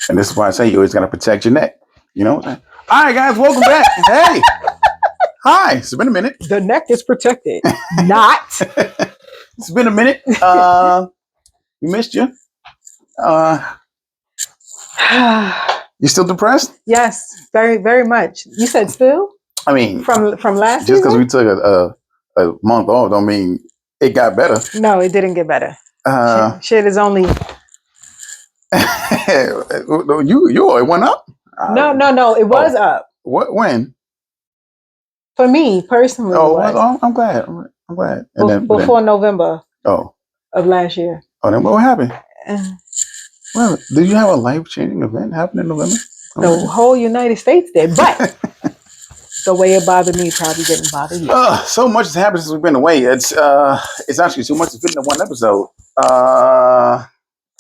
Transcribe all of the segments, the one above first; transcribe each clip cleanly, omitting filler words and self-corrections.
And this is why I say you always got to protect your neck. You know? All right, guys, welcome back. Hey. Hi. It's been a minute. The neck is protected. Not. It's been a minute. We missed you. You still depressed? Yes, very, very much. You said still? I mean, from last just because season? we took a month off don't mean it got better. No, it didn't get better. Shit is only. it went up? No. It was up. What? When? For me personally. I'm glad. I'm glad. And before November. Oh. Of last year. Oh, then what happened? Well, did you have a life-changing event happen in November? The whole United States did, but the way it bothered me probably didn't bother you. So much has happened since we've been away. It's actually too much to fit into one episode.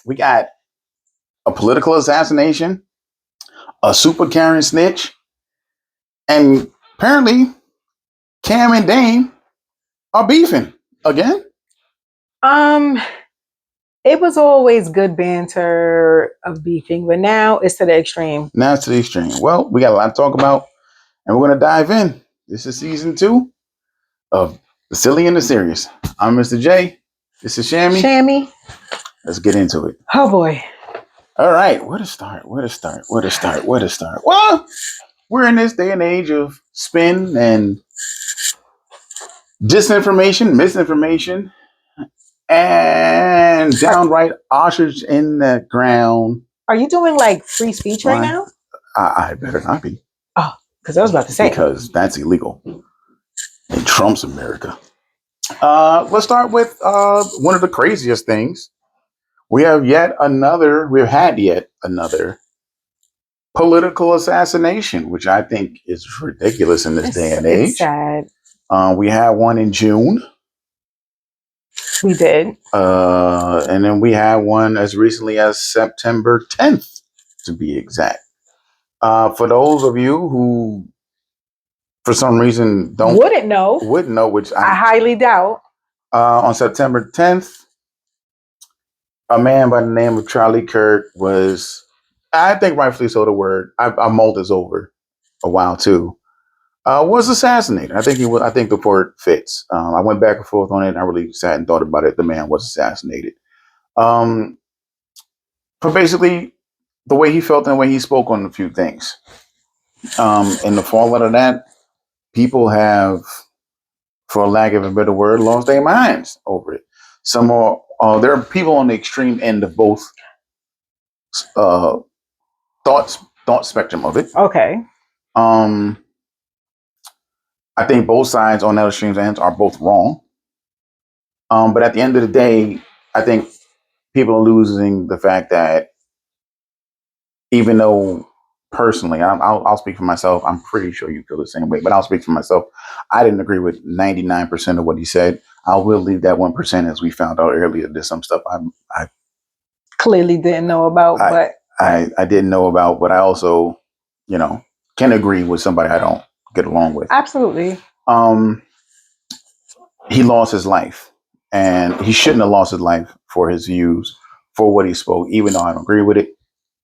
We got a political assassination, a super Karen snitch, and apparently Cam and Dane are beefing again. It was always good banter of beefing, but now it's to the extreme. Well, we got a lot to talk about, and we're going to dive in. This is season 2 of The Silly and the Serious. I'm Mr. J. This is Shammy. Let's get into it. Oh, boy. All right. Where to start? Well, we're in this day and age of spin and disinformation, misinformation, and downright ostrich in the ground. Are you doing like free speech right now? I better not be. Oh, because I was about to say. Because that's illegal in Trump's America. Let's start with one of the craziest things. We have yet another political assassination, which I think is ridiculous in this day and age. It's sad. We had one in June. We did. And then we had one as recently as September 10th, to be exact. For those of you who, for some reason, wouldn't know, which I highly doubt. On September 10th, a man by the name of Charlie Kirk was, I think rightfully so the word, I mulled this over a while too, was assassinated. I think the word fits. I went back and forth on it, and I really sat and thought about it. The man was assassinated. For basically the way he felt and the way he spoke on a few things. And the fallout of that, people have, for lack of a better word, lost their minds over it. Some are, there are people on the extreme end of both thought spectrum of it. Okay. I think both sides on that extreme ends are both wrong. But at the end of the day, I think people are losing the fact that even though personally, I'll speak for myself. I'm pretty sure you feel the same way, but I'll speak for myself. I didn't agree with 99% of what he said. I will leave that 1%, as we found out earlier. There's some stuff I clearly didn't know about, but I didn't know about, but I also, can agree with somebody I don't get along with. Absolutely. He lost his life, and he shouldn't have lost his life for his views, for what he spoke. Even though I don't agree with it,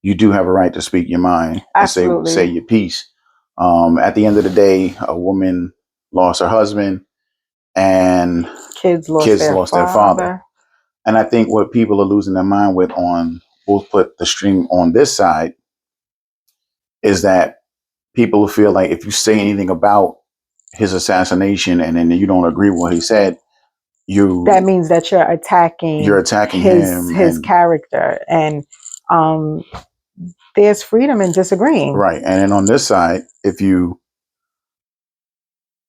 you do have a right to speak your mind and say your piece. At the end of the day, a woman lost her husband, and kids lost their father. And I think what people are losing their mind with, on, we'll put the stream on this side, is that people feel like if you say anything about his assassination and then you don't agree with what he said, that means that you're attacking his character. And there's freedom in disagreeing. Right. And then on this side, if you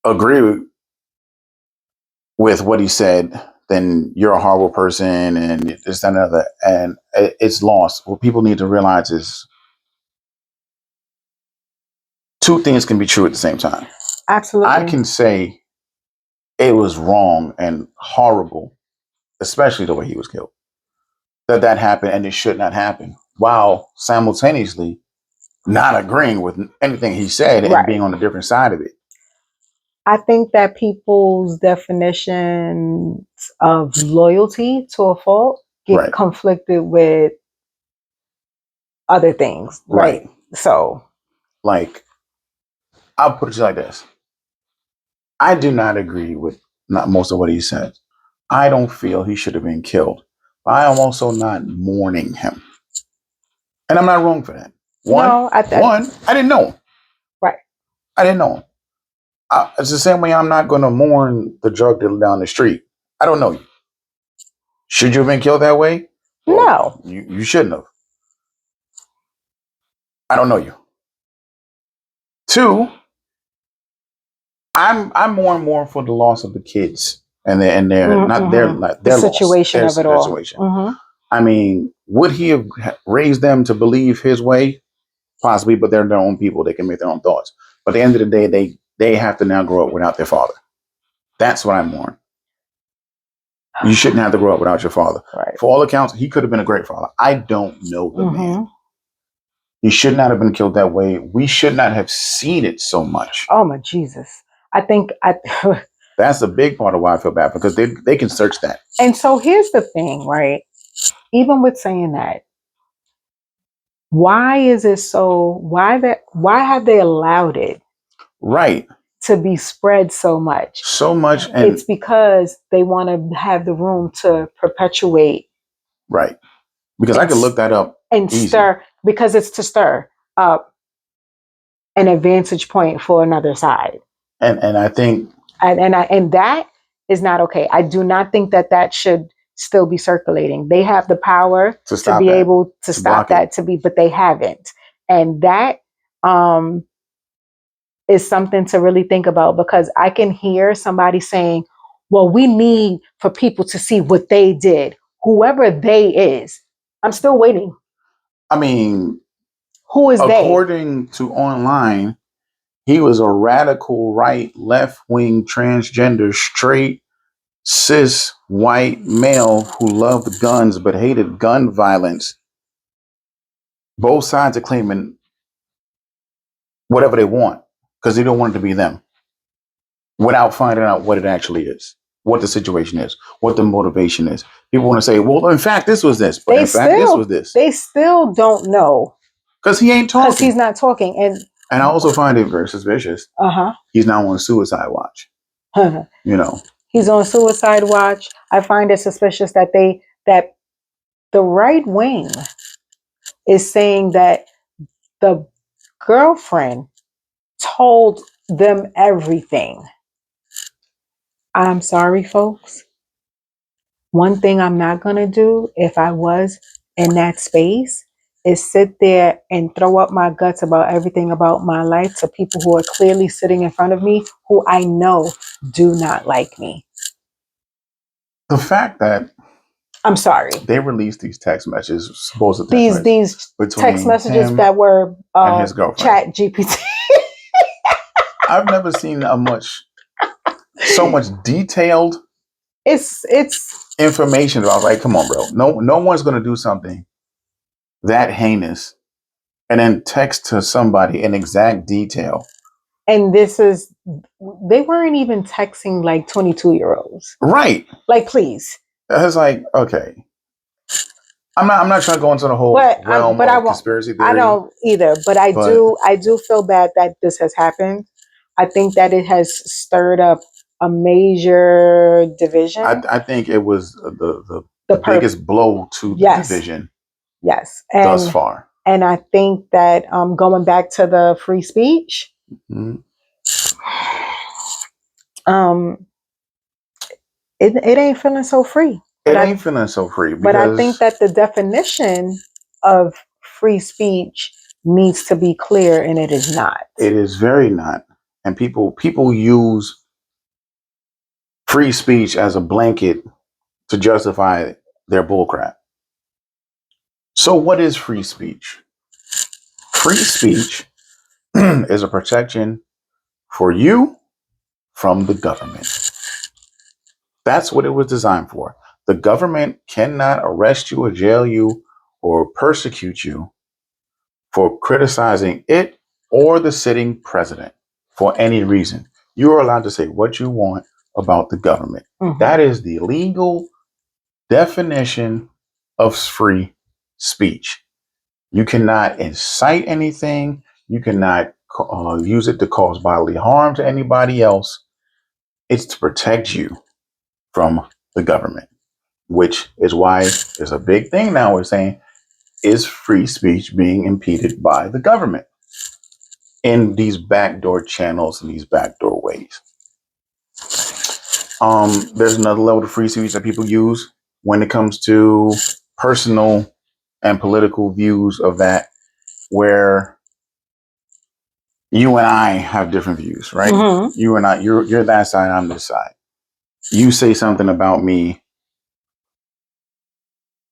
agree with what he said, then you're a horrible person and this, that, and other. And it's lost. What people need to realize is two things can be true at the same time. Absolutely. I can say it was wrong and horrible, especially the way he was killed, that happened and it should not happen, while simultaneously not agreeing with anything he said and being on a different side of it. I think that people's definitions of loyalty to a fault get conflicted with other things, right? So, like, I'll put it like this. I do not agree with not most of what he said. I don't feel he should have been killed. But I am also not mourning him. And I'm not wrong for that. no, I didn't know him. right. I didn't know him. It's the same way I'm not going to mourn the drug dealer down the street. I don't know you. Should you have been killed that way? Well, No. you shouldn't have. I don't know you. Two, I'm more and more for the loss of the kids and their not their like the their loss, situation their of it all. situation. I mean, would he have raised them to believe his way? Possibly, but they're their own people. They can make their own thoughts. But at the end of the day, they have to now grow up without their father. That's what I'm mourning. You shouldn't have to grow up without your father. Right. For all accounts, he could have been a great father. I don't know the man. He should not have been killed that way. We should not have seen it so much. Oh my Jesus. I think that's a big part of why I feel bad, because they can search that. And so here's the thing, right? Even with saying that, why is it so why have they allowed it right to be spread so much? And it's because they want to have the room to perpetuate. Right. Because I could look that up and easy. Stir, because it's to stir up an advantage point for another side. And I think and that is not okay. I do not think that should still be circulating. They have the power to be able to stop that, but they haven't. And that is something to really think about, because I can hear somebody saying, well, we need for people to see what they did, whoever they is. I'm still waiting. I mean, who is according to online, he was a radical right, left-wing, transgender, straight, cis, white male who loved guns but hated gun violence. Both sides are claiming whatever they want because they don't want it to be them, without finding out what it actually is, what the situation is, what the motivation is. People want to say, well, in fact, this was this, but this was this. They still don't know. Because he ain't talking. Because he's not talking. And I also find it very suspicious. He's now on suicide watch. You know. He's on suicide watch. I find it suspicious that the right wing is saying that the girlfriend told them everything. I'm sorry, folks. One thing I'm not going to do if I was in that space is sit there and throw up my guts about everything about my life to people who are clearly sitting in front of me, who I know do not like me. The fact that I'm sorry, they released these text messages, supposed these text messages that were and his girlfriend. Chat GPT. I've never seen so much detailed. It's information about, like, come on, bro. No one's going to do something that heinous and then text to somebody in exact detail. And they weren't even texting like 22-year-olds. Right. Like, please. It's like, okay. I'm not trying to go into the whole realm of conspiracy theory. I don't either, but I do feel bad that this has happened. I think that it has stirred up a major division. I think it was the biggest blow to the division. Yes. Thus far. And I think that going back to the free speech, it ain't feeling so free. It ain't feeling so free. But I think that the definition of free speech needs to be clear, and it is not. It is very not. And people use free speech as a blanket to justify their bullcrap. So what is free speech? Free speech is a protection for you from the government. That's what it was designed for. The government cannot arrest you or jail you or persecute you for criticizing it or the sitting president for any reason. You are allowed to say what you want about the government. That is the legal definition of free speech. You cannot incite anything. You cannot use it to cause bodily harm to anybody else. It's to protect you from the government, which is why there's a big thing now. We're saying, is free speech being impeded by the government in these backdoor channels and these backdoor ways? There's another level of free speech that people use when it comes to personal and political views of that, where you and I have different views, right? Mm-hmm. You and I, you're that side, I'm this side. You say something about me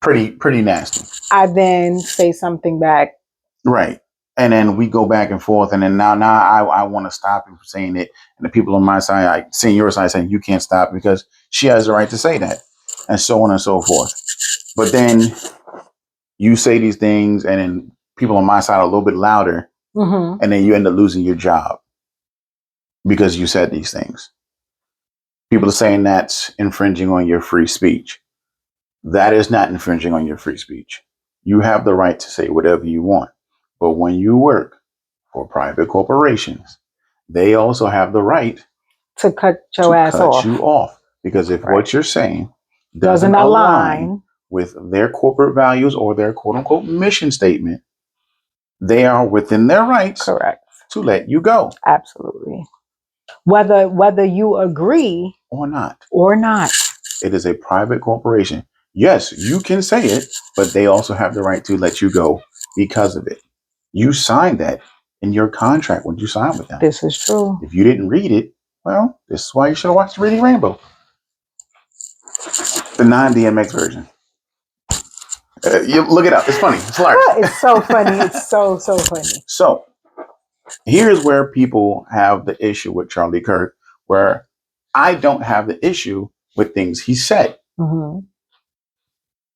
pretty nasty. I then say something back. Right. And then we go back and forth, and then now I want to stop you from saying it, and the people on my side, I seeing your side saying you can't stop because she has the right to say that, and so on and so forth. But then you say these things, and then people on my side are a little bit louder, Mm-hmm. and then you end up losing your job because you said these things. People are saying that's infringing on your free speech. That is not infringing on your free speech. You have the right to say whatever you want. But when you work for private corporations, they also have the right To cut your to ass cut off. you off. Because if Right. what you're saying Doesn't align with their corporate values or their quote unquote mission statement, they are within their rights correct. to let you go Absolutely. Whether you agree or not. or not. It is a private corporation. Yes, you can say it, but they also have the right to let you go because of it. You signed that in your contract when you signed with them. This is true. If you didn't read it, well, this is why you should have watched Reading Rainbow, the non-DMX version. You look it up. It's funny. It's hilarious. It's so funny. It's so funny. So here's where people have the issue with Charlie Kirk, where I don't have the issue with things he said. Mm-hmm.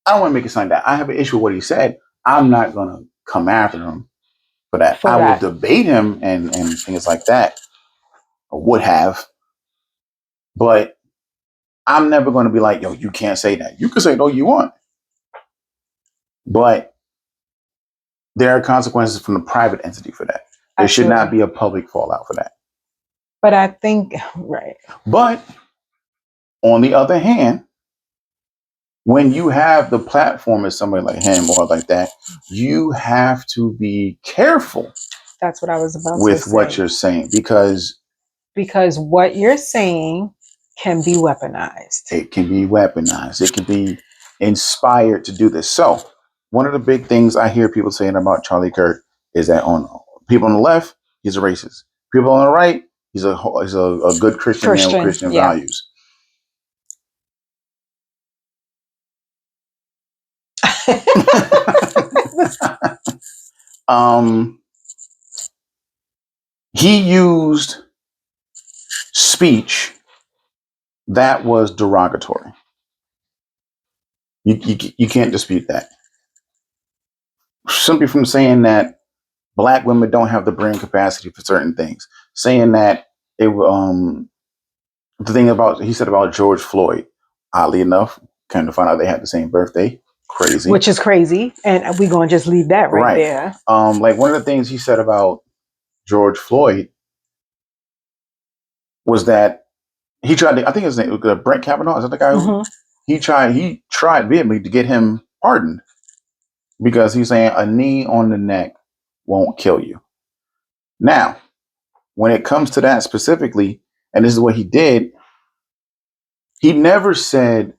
I don't want to make it sound that I have an issue with what he said. I'm not going to come after him for that. I will debate him and things like that. I would have. But I'm never going to be like, yo, you can't say that. You can say no you want. But there are consequences from the private entity for that. There should not be a public fallout for that. But I think, right. But on the other hand, when you have the platform as somebody like him or like that, you have to be careful. That's what I was about with to say. what you're saying, because what you're saying can be weaponized. It can be weaponized. It can be inspired to do this. So one of the big things I hear people saying about Charlie Kirk is that on people on the left, he's a racist. People on the right, he's a good Christian man with Christian values. He used speech that was derogatory. You can't dispute that. Simply from saying that Black women don't have the brain capacity for certain things, saying that it the thing about he said about George Floyd, oddly enough, kind of find out they had the same birthday. Crazy. Which is crazy. And we're going to just leave that right there. Like one of the things he said about George Floyd was that he tried to, I think his name was Brett Kavanaugh. Is that the guy who he tried vehemently to get him pardoned because he's saying a knee on the neck won't kill you. Now, when it comes to that specifically, and this is what he did, he never said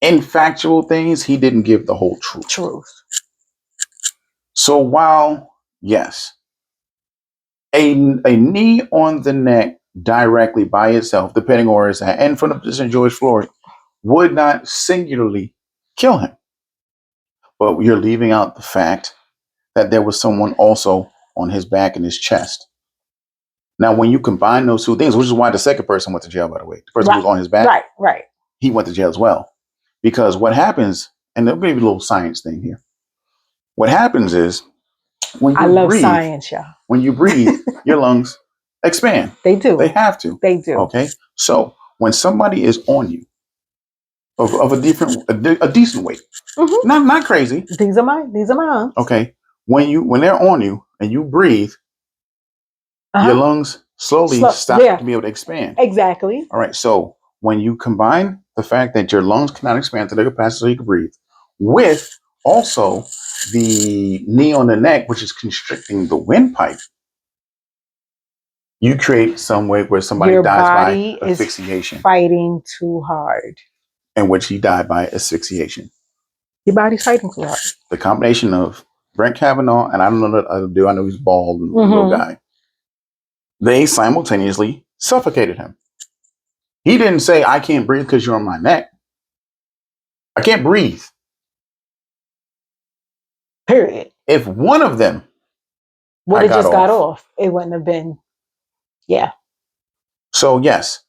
in factual things, he didn't give the whole truth. So while, yes, a knee on the neck directly by itself, depending on where it's at, and from the position of George Floyd, would not singularly kill him. But you're leaving out the fact that there was someone also on his back and his chest. Now, when you combine those two things, which is why the second person went to jail, by the way, the person who was on his back, he went to jail as well. Because what happens, and there'll be a little science thing here. What happens is when you breathe, science, y'all. When you breathe, your lungs expand. They do. They have to. They do. Okay. So when somebody is on you, of a decent weight. Mm-hmm. Not crazy. These are mine. Okay. When they're on you and you breathe, your Uh-huh. lungs slowly stop Yeah, to be able to expand. exactly. All right. So when you combine the fact that your lungs cannot expand to their capacity so you can breathe, with also the knee on the neck, which is constricting the windpipe, you create some way where somebody Your dies by body is asphyxiation, fighting too hard. in which he died by asphyxiation. Your body's fighting too hard. The combination of Brent Kavanaugh and I don't know the other dude. I know he's bald and little guy. They simultaneously suffocated him. He didn't say, "I can't breathe because you're on my neck. I can't breathe." Period. If one of them would have just got off, it wouldn't have been. Yeah. So yes,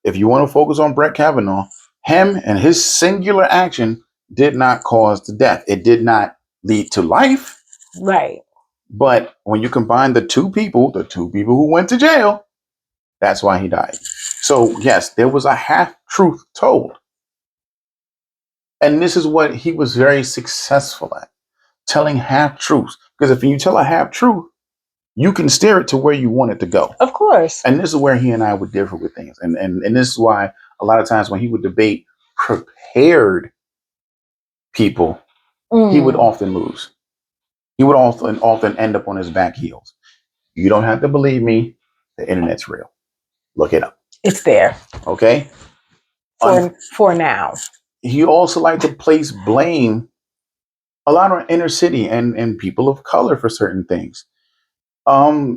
if you want to focus on Brett Kavanaugh, him and his singular action did not cause the death. It did not lead to life. Right. But when you combine the two people who went to jail, that's why he died. So yes, there was a half truth told. And this is what he was very successful at, telling half truths. Because if you tell a half truth, you can steer it to where you want it to go. Of course. And this is where he and I would differ with things. And this is why a lot of times when he would debate prepared people, he would often lose. He would often end up on his back heels. You don't have to believe me. The internet's real. Look it up. It's there. Okay? For now. He also liked to place blame a lot on inner city and people of color for certain things. I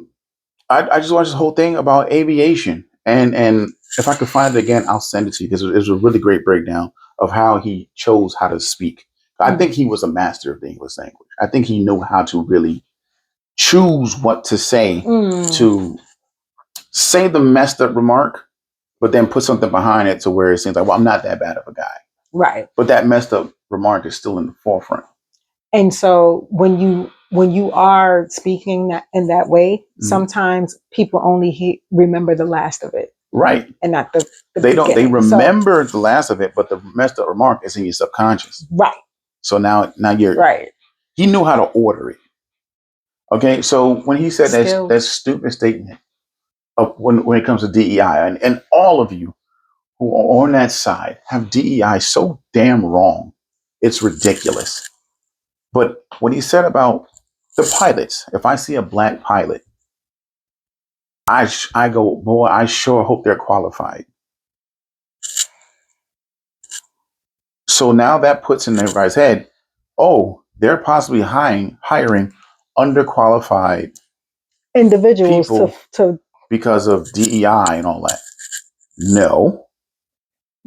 just watched this whole thing about aviation, and if I could find it again, I'll send it to you because it was a really great breakdown of how he chose how to speak. I think he was a master of the English language. I think he knew how to really choose what to say to say the messed up remark, but then put something behind it to where it seems like, well, I'm not that bad of a guy. Right. But that messed up remark is still in the forefront. And so when you are speaking in that way, sometimes people only remember the last of it. Right. And not the they beginning. They remember the last of it, but the messed up remark is in your subconscious. Right. So now you're right. He knew how to order it. Okay. So when he said that stupid statement of when it comes to DEI, and all of you who are on that side have DEI so damn wrong, it's ridiculous. But what he said about the pilots, if I see a black pilot, I go, boy, I sure hope they're qualified. So now that puts in everybody's head, oh, they're possibly hiring underqualified individuals people to because of DEI and all that. No,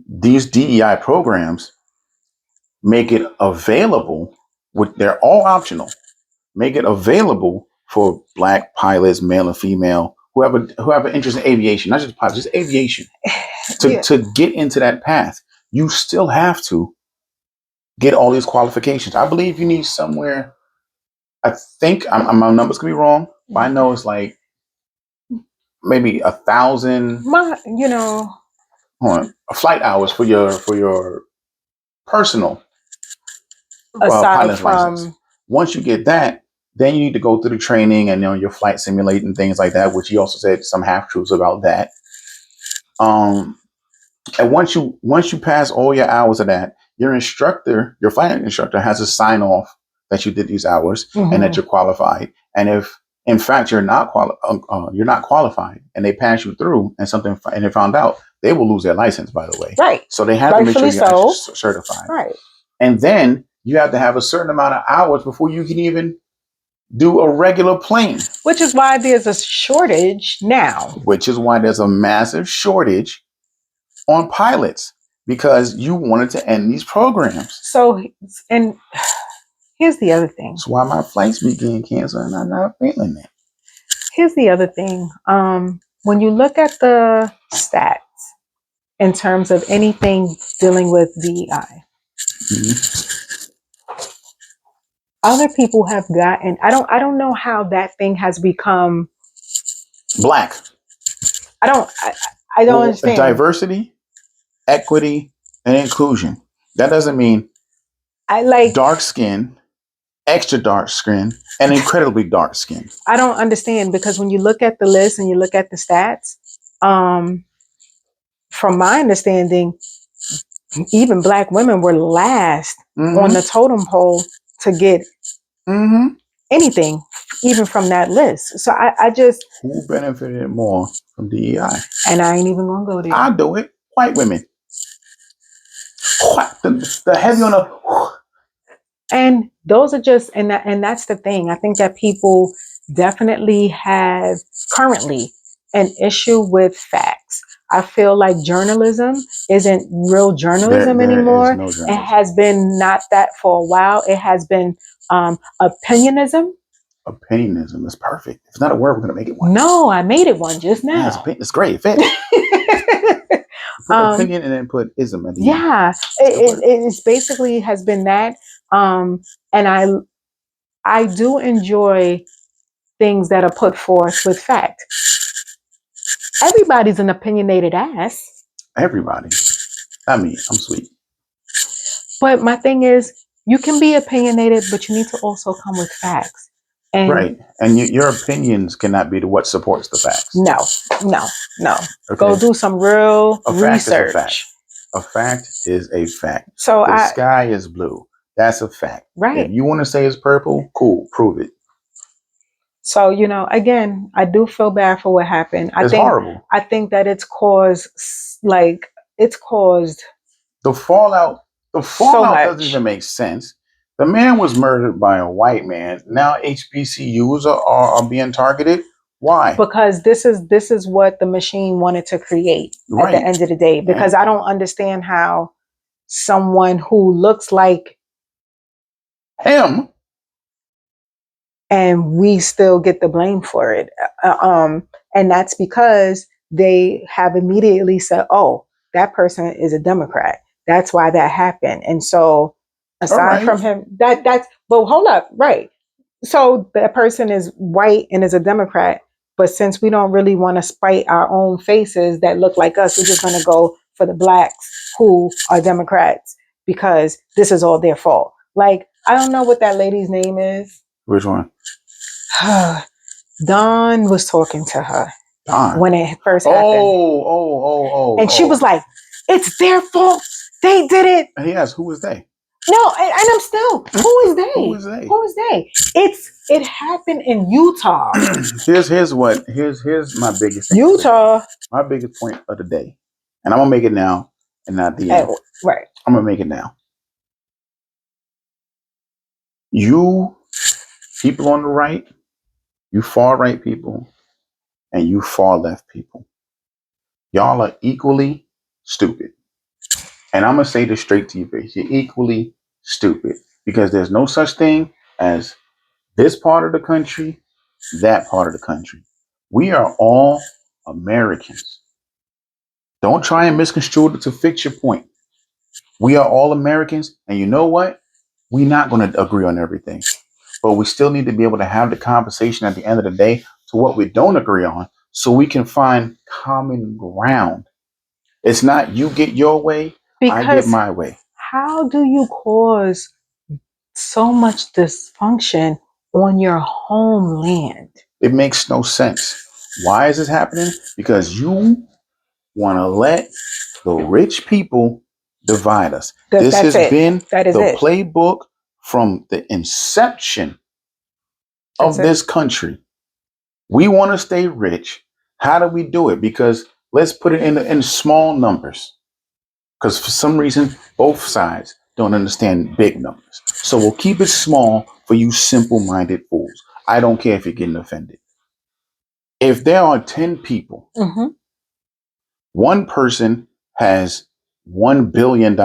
these DEI programs make it available. They're all optional. Make it available for black pilots, male and female, who have an interest in aviation, not just pilots, just aviation. To get into that path, you still have to get all these qualifications. I believe you need somewhere. I think my numbers could be wrong, but I know it's like maybe 1,000. Flight hours for your personal pilot's license. Once you get that, then you need to go through the training and your flight simulator and things like that, which he also said some half truths about that. And once you pass all your hours of that, your flight instructor has to sign off that you did these hours and that you're qualified. And if in fact you're not qualified and they pass you through and they found out, they will lose their license, by the way. Right. So they have to make sure you're actually certified. Right. And then you have to have a certain amount of hours before you can even do a regular plane. Which is why there's a shortage now. Which is why there's a massive shortage on pilots, because you wanted to end these programs. So, and here's the other thing. That's why my flights be getting canceled and I'm not feeling it. Here's the other thing. When you look at the stats in terms of anything dealing with DEI, other people have gotten, I don't know how that thing has become black. I don't understand. Diversity, equity, And inclusion. That doesn't mean I like. dark skin, extra dark skin, and incredibly dark skin. I don't understand because when you look at the list and you look at the stats, um, from my understanding, even black women were last on the Mm-hmm. totem pole to get Mm-hmm. anything, even from that list. So I just, Who benefited more from DEI? and I ain't even gonna go there. I'll do it. White women. The heavy on the. And those are just, and that's the thing. I think that people definitely have currently an issue with facts. I feel like journalism isn't real journalism There is anymore. no It journalism. has been not that for a while. It has been opinionism. Opinionism is perfect. If it's not a word, we're gonna make it one. No, I made it one just now. Yeah, it's great. It fits. Put opinion and then put ism at the end. Yeah, it's basically has been that. And I do enjoy things that are put forth with fact. Everybody's an opinionated ass. Everybody. I mean, I'm sweet. But my thing is, you can be opinionated, but you need to also come with facts. And right. And your opinions cannot be to what supports the facts. No. Okay. Go do some real research. A fact is a fact. So the sky is blue. That's a fact. Right. If you want to say it's purple, cool, prove it. So, again, I do feel bad for what happened. It's horrible. I think that it's caused the fallout. The fallout doesn't even make sense. The man was murdered by a white man. Now HBCUs are being targeted. Why? Because this is what the machine wanted to create at the end of the day. Because I don't understand how someone who looks like him and we still get the blame for it. And that's because they have immediately said, "Oh, that person is a Democrat. That's why that happened." And so, aside from him, that's. But hold up, right? So that person is white and is a Democrat. But since we don't really want to spite our own faces that look like us, we're just going to go for the blacks who are Democrats because this is all their fault. Like, I don't know what that lady's name is. Which one? Don was talking to her Don. when it first happened. And she was like, "It's their fault. They did it." Yes, who is they? No, and I'm still, who is they? Who is they? Who is they? It happened in Utah. Here's my biggest thing. Utah. My biggest point of the day. And I'm gonna make it now and not the end. Right. I'm gonna make it now. You people on the right, you far right people, and you far left people. Y'all are equally stupid. And I'm gonna say this straight to your face. You're equally stupid because there's no such thing as this part of the country, that part of the country. We are all Americans. Don't try and misconstrue it to fix your point. We are all Americans, and you know what? We're not going to agree on everything, but we still need to be able to have the conversation at the end of the day to what we don't agree on so we can find common ground. It's not you get your way, I get my way. How do you cause so much dysfunction on your homeland? It makes no sense. Why is this happening? Because you want to let the rich people divide us. This has been the playbook from the inception of this country. We want to stay rich. How do we do it? Because let's put it in small numbers. Because for some reason, both sides don't understand big numbers. So we'll keep it small for you simple-minded fools. I don't care if you're getting offended. If there are 10 people, one person has $1 billion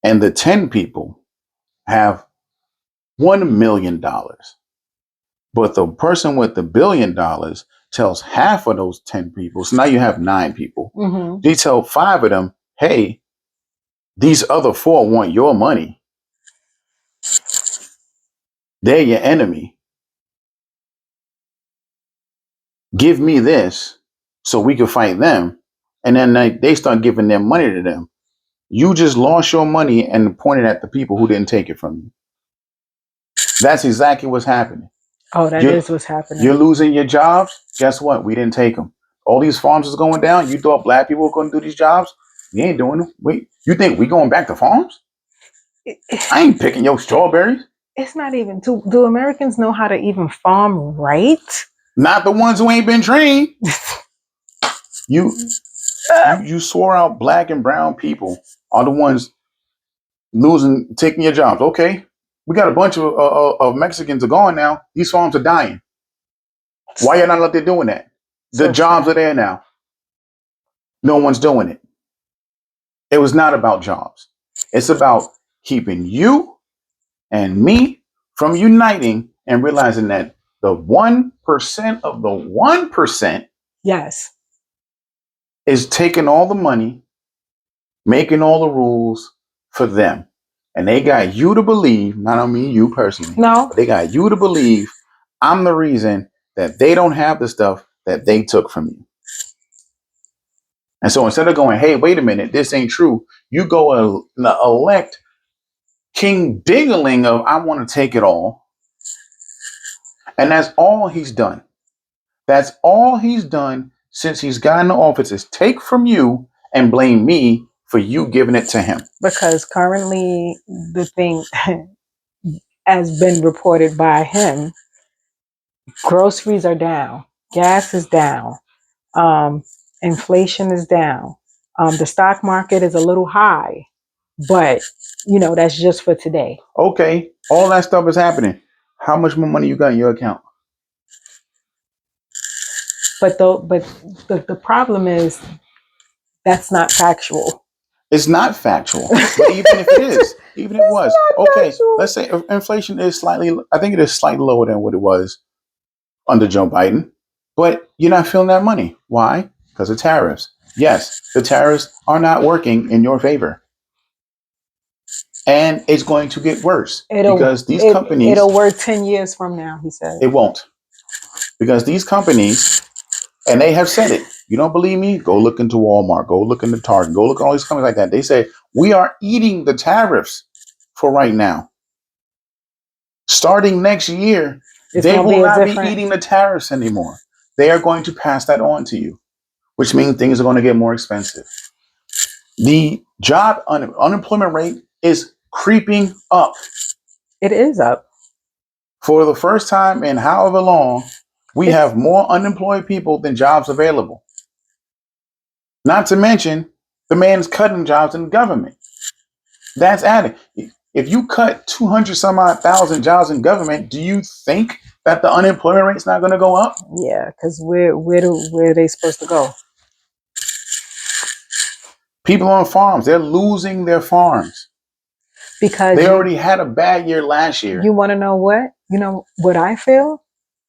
and the 10 people have $1 million. But the person with the $1 billion tells half of those 10 people. So now you have 9 people. They tell 5 of them, hey, these other 4 want your money. They're your enemy. Give me this so we can fight them. and then they start giving their money to them. You just lost your money and pointed at the people who didn't take it from you. That's exactly what's happening. Oh, that You're, is what's happening. you're losing your jobs. Guess what? We didn't take them. All these farms is going down. You thought black people were going to do these jobs? We ain't doing them. Wait, you think we going back to farms? I ain't picking your strawberries. It's not even. Do Americans know how to even farm right? Not the ones who ain't been trained. You you swore out black and brown people are the ones taking your jobs. Okay, we got a bunch of Mexicans are gone now. These farms are dying. Why y'all not out there doing that? The So jobs sad. are there now. No one's doing it. It was not about jobs. It's about keeping you and me from uniting and realizing that the 1% of the 1% Yes. is taking all the money, making all the rules for them. And they got you to believe, not on me, you personally, No. but they got you to believe I'm the reason that they don't have the stuff that they took from you. And so instead of going, hey, wait a minute, this ain't true, you go elect King Dingaling of I want to take it all. And that's all he's done. That's all he's done since he's gotten the office is take from you and blame me for you giving it to him. Because currently the thing has been reported by him, groceries are down, gas is down, um, inflation is down, the stock market is a little high, but that's just for today. Okay, all that stuff is happening. How much more money you got in your account? But the problem is that's not factual. It's not factual. But even if it is, even if it was, okay, Factual. let's say inflation is slightly, I think it is slightly lower than what it was under Joe Biden. But you're not feeling that money. Why? Because of tariffs. Yes, the tariffs are not working in your favor. And it's going to get worse because these companies. It'll work 10 years from now, he said. It won't. Because these companies, and they have said it. You don't believe me? Go look into Walmart. Go look into Target. Go look at all these companies like that. They say, we are eating the tariffs for right now. Starting next year, they will not be eating the tariffs anymore. They are going to pass that on to you, which means things are going to get more expensive. The job unemployment rate is creeping up. It is up. For the first time in however long, we have more unemployed people than jobs available. Not to mention, the man's cutting jobs in the government. That's adding. If you cut 200 some odd thousand jobs in government, do you think that the unemployment rate's not going to go up? Yeah, because where are they supposed to go? People on farms, they're losing their farms. Because they already had a bad year last year. You want to know what? You know what I feel?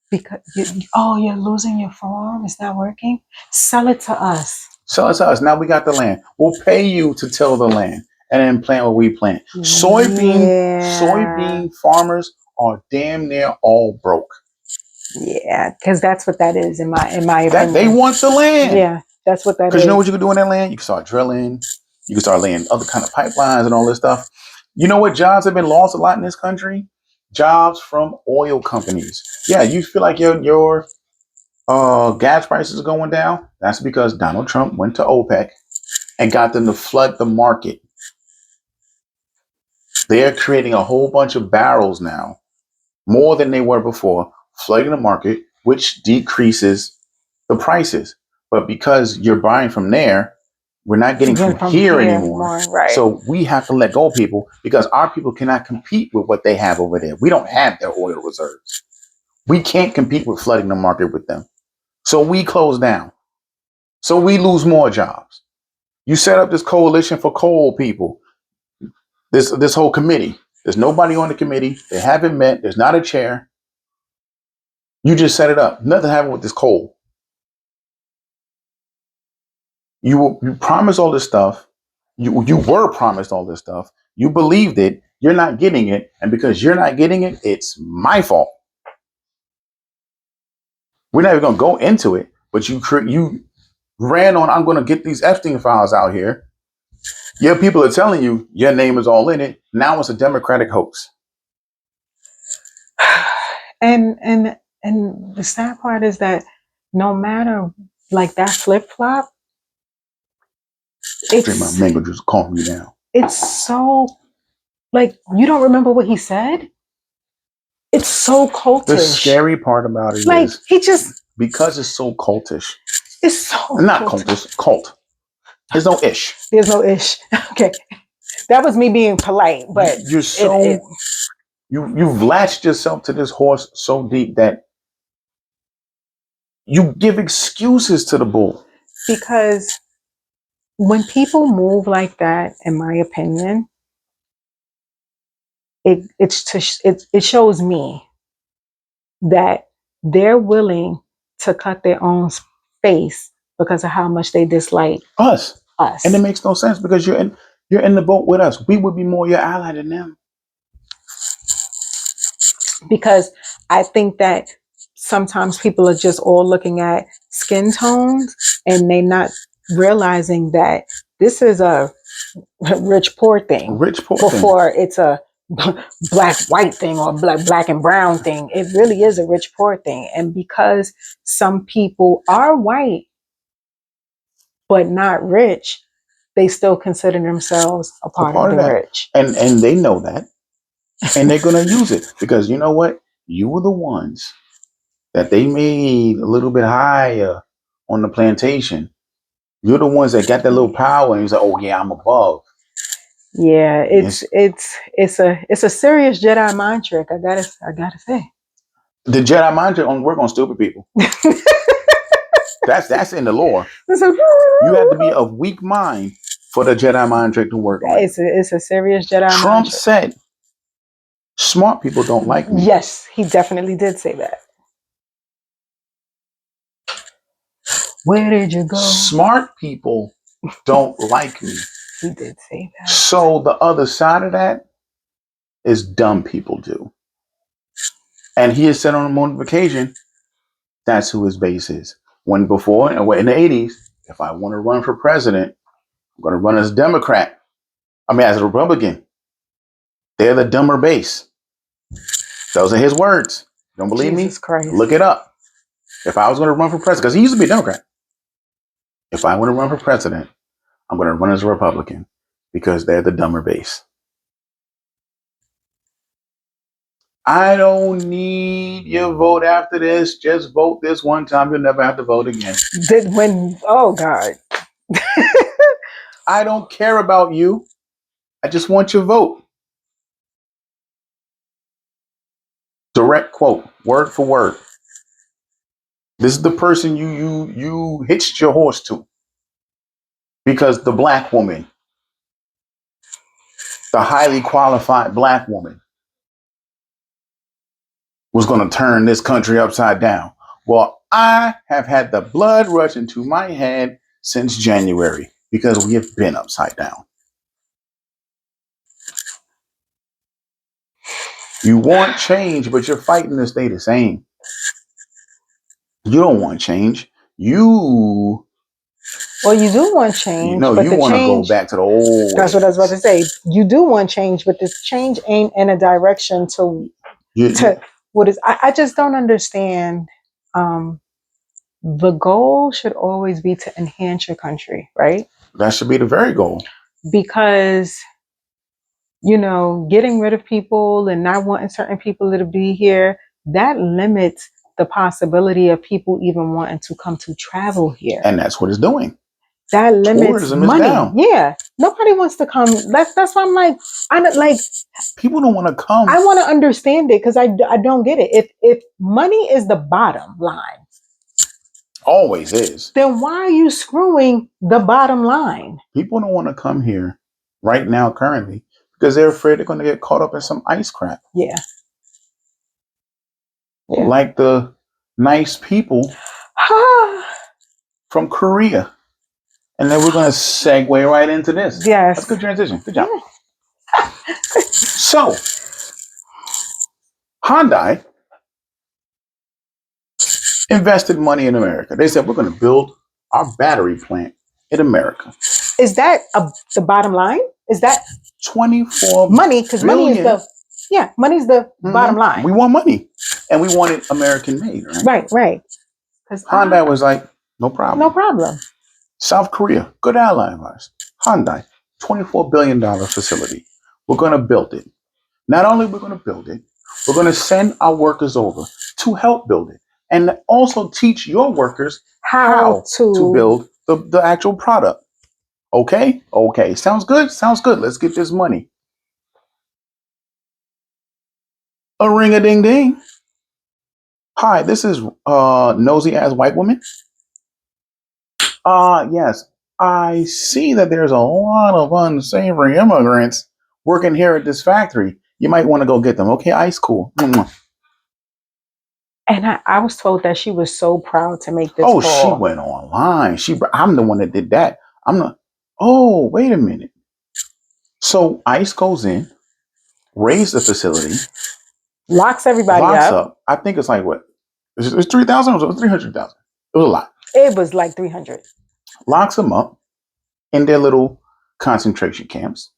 Because you're losing your farm. It's not working. Sell it to us. Sell it to us. Now we got the land. We'll pay you to till the land and then plant what we plant. Soybean farmers are damn near all broke. Yeah, because that's what that is in my opinion. They want the land. Yeah, that's what that is. Because you know what you can do in that land? You can start drilling. You can start laying other kind of pipelines and all this stuff. You know what jobs have been lost a lot in this country? Jobs from oil companies. Yeah, you feel like your gas prices are going down. That's because Donald Trump went to OPEC and got them to flood the market. They're creating a whole bunch of barrels now, more than they were before, flooding the market, which decreases the prices. But because you're buying from there, we're not getting from here anymore. Right. So we have to let go of people because our people cannot compete with what they have over there. We don't have their oil reserves. We can't compete with flooding the market with them. So we close down. So we lose more jobs. You set up this coalition for coal people, this whole committee. There's nobody on the committee. They haven't met. There's not a chair. You just set it up. Nothing happened with this coal. You promised all this stuff. You were promised all this stuff. You believed it. You're not getting it. And because you're not getting it, it's my fault. We're not even going to go into it, but you ran on, I'm going to get these Epstein files out here. Your people are telling you your name is all in it. Now it's a Democratic hoax. And the sad part is that no matter like that flip flop, My mango just calm me down. It's so like you don't remember what he said. It's so cultish. The scary part about it like, is he just because it's so cultish. It's so not cultish, cult. There's no ish. There's no ish. Okay, that was me being polite, but you're so you've latched yourself to this horse so deep that you give excuses to the bull. Because when people move like that, in my opinion, it shows me that they're willing to cut their own face because of how much they dislike us. us. And it makes no sense because you're in the boat with us. We would be more your ally than them. Because I think that sometimes people are just all looking at skin tones and they not realizing that this is a rich poor thing. Before it's a black white thing or black and brown thing. It really is a rich poor thing. And because some people are white but not rich, they still consider themselves a part of the rich. And they know that. And they're going to use it because you know what? You were the ones that they made a little bit higher on the plantation. You're the ones that got that little power and you say, oh yeah, I'm above. Yeah, it's a serious Jedi mind trick. I gotta say. The Jedi mind trick only work on stupid people. That's in the lore. You have to be of weak mind for the Jedi mind trick to work on. It's a serious Jedi mind trick. Trump said, smart people don't like me. Yes, he definitely did say that. Where did you go? Smart people don't like me. He did say that. So the other side of that is dumb people do. And he has said on one occasion, that's who his base is. When before, in the 80s, if I want to run for president, I'm going to run as a Democrat. As a Republican. They're the dumber base. Those are his words. Don't believe Jesus me? Christ. Look it up. If I was going to run for president, because he used to be a Democrat. If I want to run for president, I'm going to run as a Republican because they're the dumber base. I don't need your vote after this. Just vote this one time. You'll never have to vote again. Oh, God. I don't care about you. I just want your vote. Direct quote, word for word. This is the person you hitched your horse to. Because the black woman, the highly qualified black woman, was going to turn this country upside down. Well, I have had the blood rush into my head since January because we have been upside down. You want change, but you're fighting to stay the same. You don't want change. Well, you do want change. But you want to go back to the old. That's what I was about to say. You do want change, but this change ain't in a direction to what is. I just don't understand. The goal should always be to enhance your country, right? That should be the very goal. Because, getting rid of people and not wanting certain people to be here, that limits the possibility of people even wanting to come to travel here. And that's what it's doing. That limits tourism money. Is down. Yeah. Nobody wants to come. That's why I'm like, people don't want to come. I want to understand it because I don't get it. If money is the bottom line, always is, then why are you screwing the bottom line? People don't want to come here right now currently because they're afraid they're going to get caught up in some ice crap. Yeah. Like the nice people from Korea. And then we're going to segue right into this. Yes. That's a good transition. Good job. So, Hyundai invested money in America. They said, we're going to build our battery plant in America. Is that the bottom line? Is that 24 money? Because money is billion. money's the bottom line. We want money, and we want it American made, right? Right, right. Because Hyundai was like, no problem. no problem. South Korea, good ally of ours. Hyundai, $24 billion facility. We're going to build it. Not only we're going to build it, we're going to send our workers over to help build it, and also teach your workers how to build the actual product. Okay? Okay. Sounds good? Sounds good. Let's get this money. A ring a ding ding. Hi, this is nosy ass white woman. Yes. I see that there's a lot of unsavory immigrants working here at this factory. You might want to go get them. Okay, ice cool. And I was told that she was so proud to make this Oh, call. she went online. I'm the one that did that. I'm not. Oh, wait a minute. So ICE goes in, raids the facility, locks everybody locks up. up. I think it's like what? It's 3,000 or 300,000. It was a lot. It was like 300. Locks them up in their little concentration camps.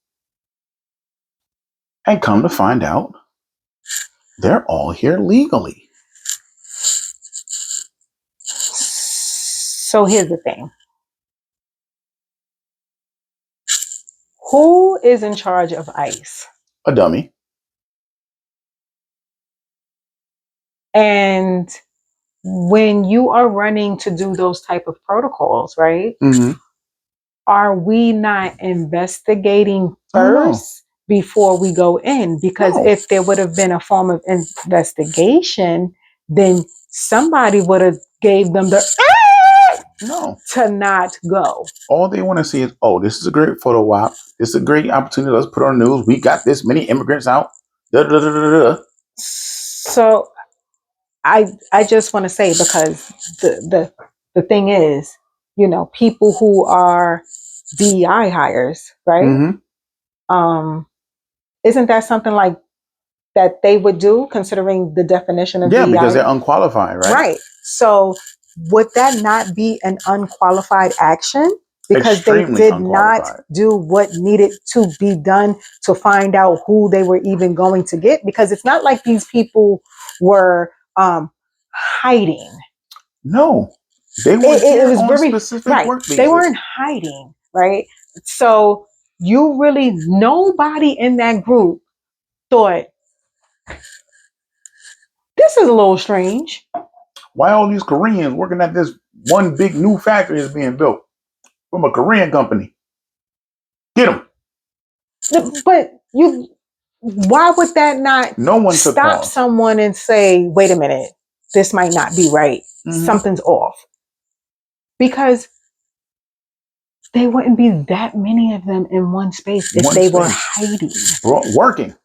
And come to find out, they're all here legally. So here's the thing. Who is in charge of ICE? A dummy. And when you are running to do those type of protocols, right? Mm-hmm. Are we not investigating first before we go in? Because if there would have been a form of investigation, then somebody would have gave them the to not go. All they want to see is, oh, this is a great photo op. This is a great opportunity. Let's put on the news. We got this many immigrants out. Da, da, da, da, da. So I just want to say, because the thing is, you know, people who are DEI hires, right? Mm-hmm. Isn't that something like that they would do, considering the definition of DEI? Because they're unqualified, right? Right. So would that not be an unqualified action? Because Extremely they did not do what needed to be done to find out who they were even going to get. Because it's not like these people were hiding. No, they were it was on very specific right. work basis. They weren't hiding, right? So you really, nobody in that group thought, this is a little strange. Why all these Koreans working at this one big new factory is being built from a Korean company? Get them. But why would that not stop someone and say, wait a minute, this might not be right. Mm-hmm. Something's off. Because they wouldn't be that many of them in one space if they were hiding. Working.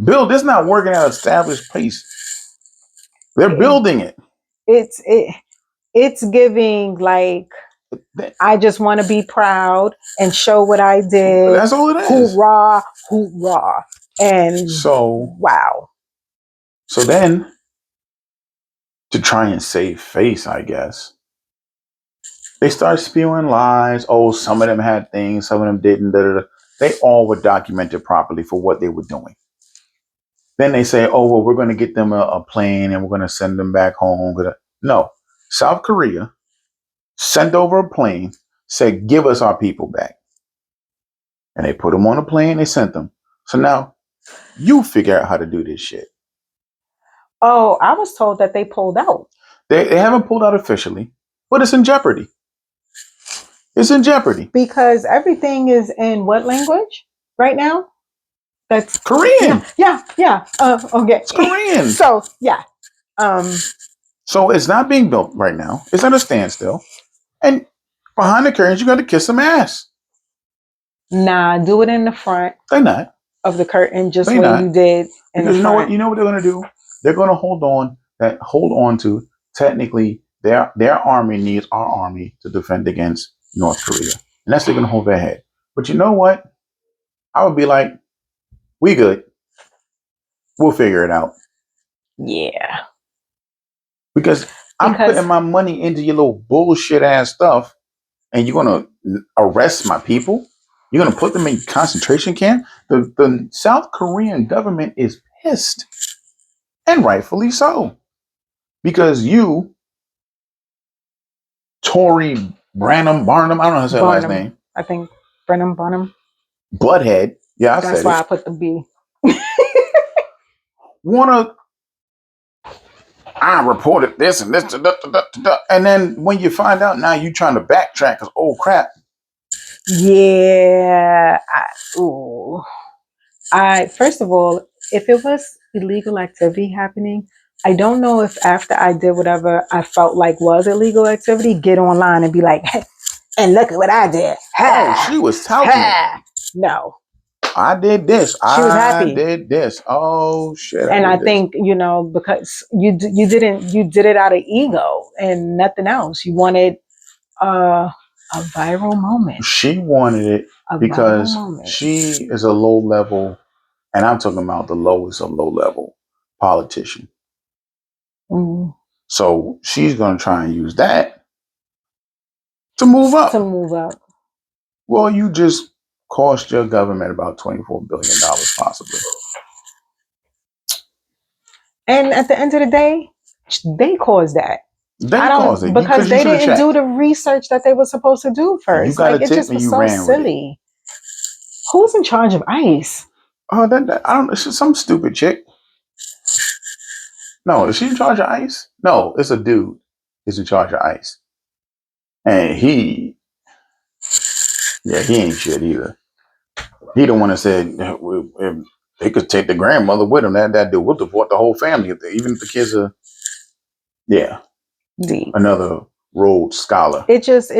Bill, this is not working at an established place. They're building it. It's giving like, I just want to be proud and show what I did. That's all it is. Hoorah, hoorah. And so, wow. So then, to try and save face, I guess, they start spewing lies. Oh, some of them had things, some of them didn't. Da, da, da. They all were documented properly for what they were doing. Then they say, oh, well, we're going to get them a plane and we're going to send them back home. No, South Korea sent over a plane, said, give us our people back. And they put them on a plane, they sent them. So now you figure out how to do this shit. Oh, I was told that they pulled out. They haven't pulled out officially, but it's in jeopardy. It's in jeopardy. Because everything is in what language right now? That's Korean. Yeah. Okay. It's Korean. So, yeah. So it's not being built right now. It's at a standstill. And behind the curtains, you got to kiss some ass. Nah, do it in the front. They're not. Of the curtain, just what you did. Because you know what? You know what they're going to do? They're going to hold on to technically their army needs our army to defend against North Korea. And that's they're going to hold their head. But you know what? I would be like, we good. We'll figure it out. Yeah. Because I'm Because putting my money into your little bullshit ass stuff, and you're gonna arrest my people. You're gonna put them in concentration camp. The South Korean government is pissed, and rightfully so, because you, Tory Barnum, I don't know how to say her last Barnum, name, I think Brenham Barnum. butthead. Yeah, I That's said why I it. put the B. Wanna I reported this and this, and then when you find out now, you trying to backtrack because oh crap. Yeah. Ooh. I first of all, if it was illegal activity happening, I don't know if after I did whatever I felt like was illegal activity, get online and be like, hey, and look at what I did. Oh, Ha she was touting it. ha. No, I did this. she was I happy, did this. Oh shit, I and I did this. think because you did it out of ego and nothing else. You wanted uh, a viral moment, She wanted it a viral because moment. she is a low level, and I'm talking about the lowest of low level politician. Mm, So she's gonna try and use that to move to up. move up. Well, you just cost your government about $24 billion, possibly. And at the end of the day, they caused that. I They caused don't it because because you they should have didn't do checked. the research that they were supposed to do You first. got Like a it tip just and was you so ran with it. silly. Who's in charge of ICE? Oh, I don't. It's just some stupid chick. No, is she in charge of ICE? No, it's a dude. Is in charge of ICE, and he ain't shit either. He the one that said if they could take the grandmother with them. That dude would deport the whole family, even if the kids are. Yeah, Deep. another Rhodes Scholar. It just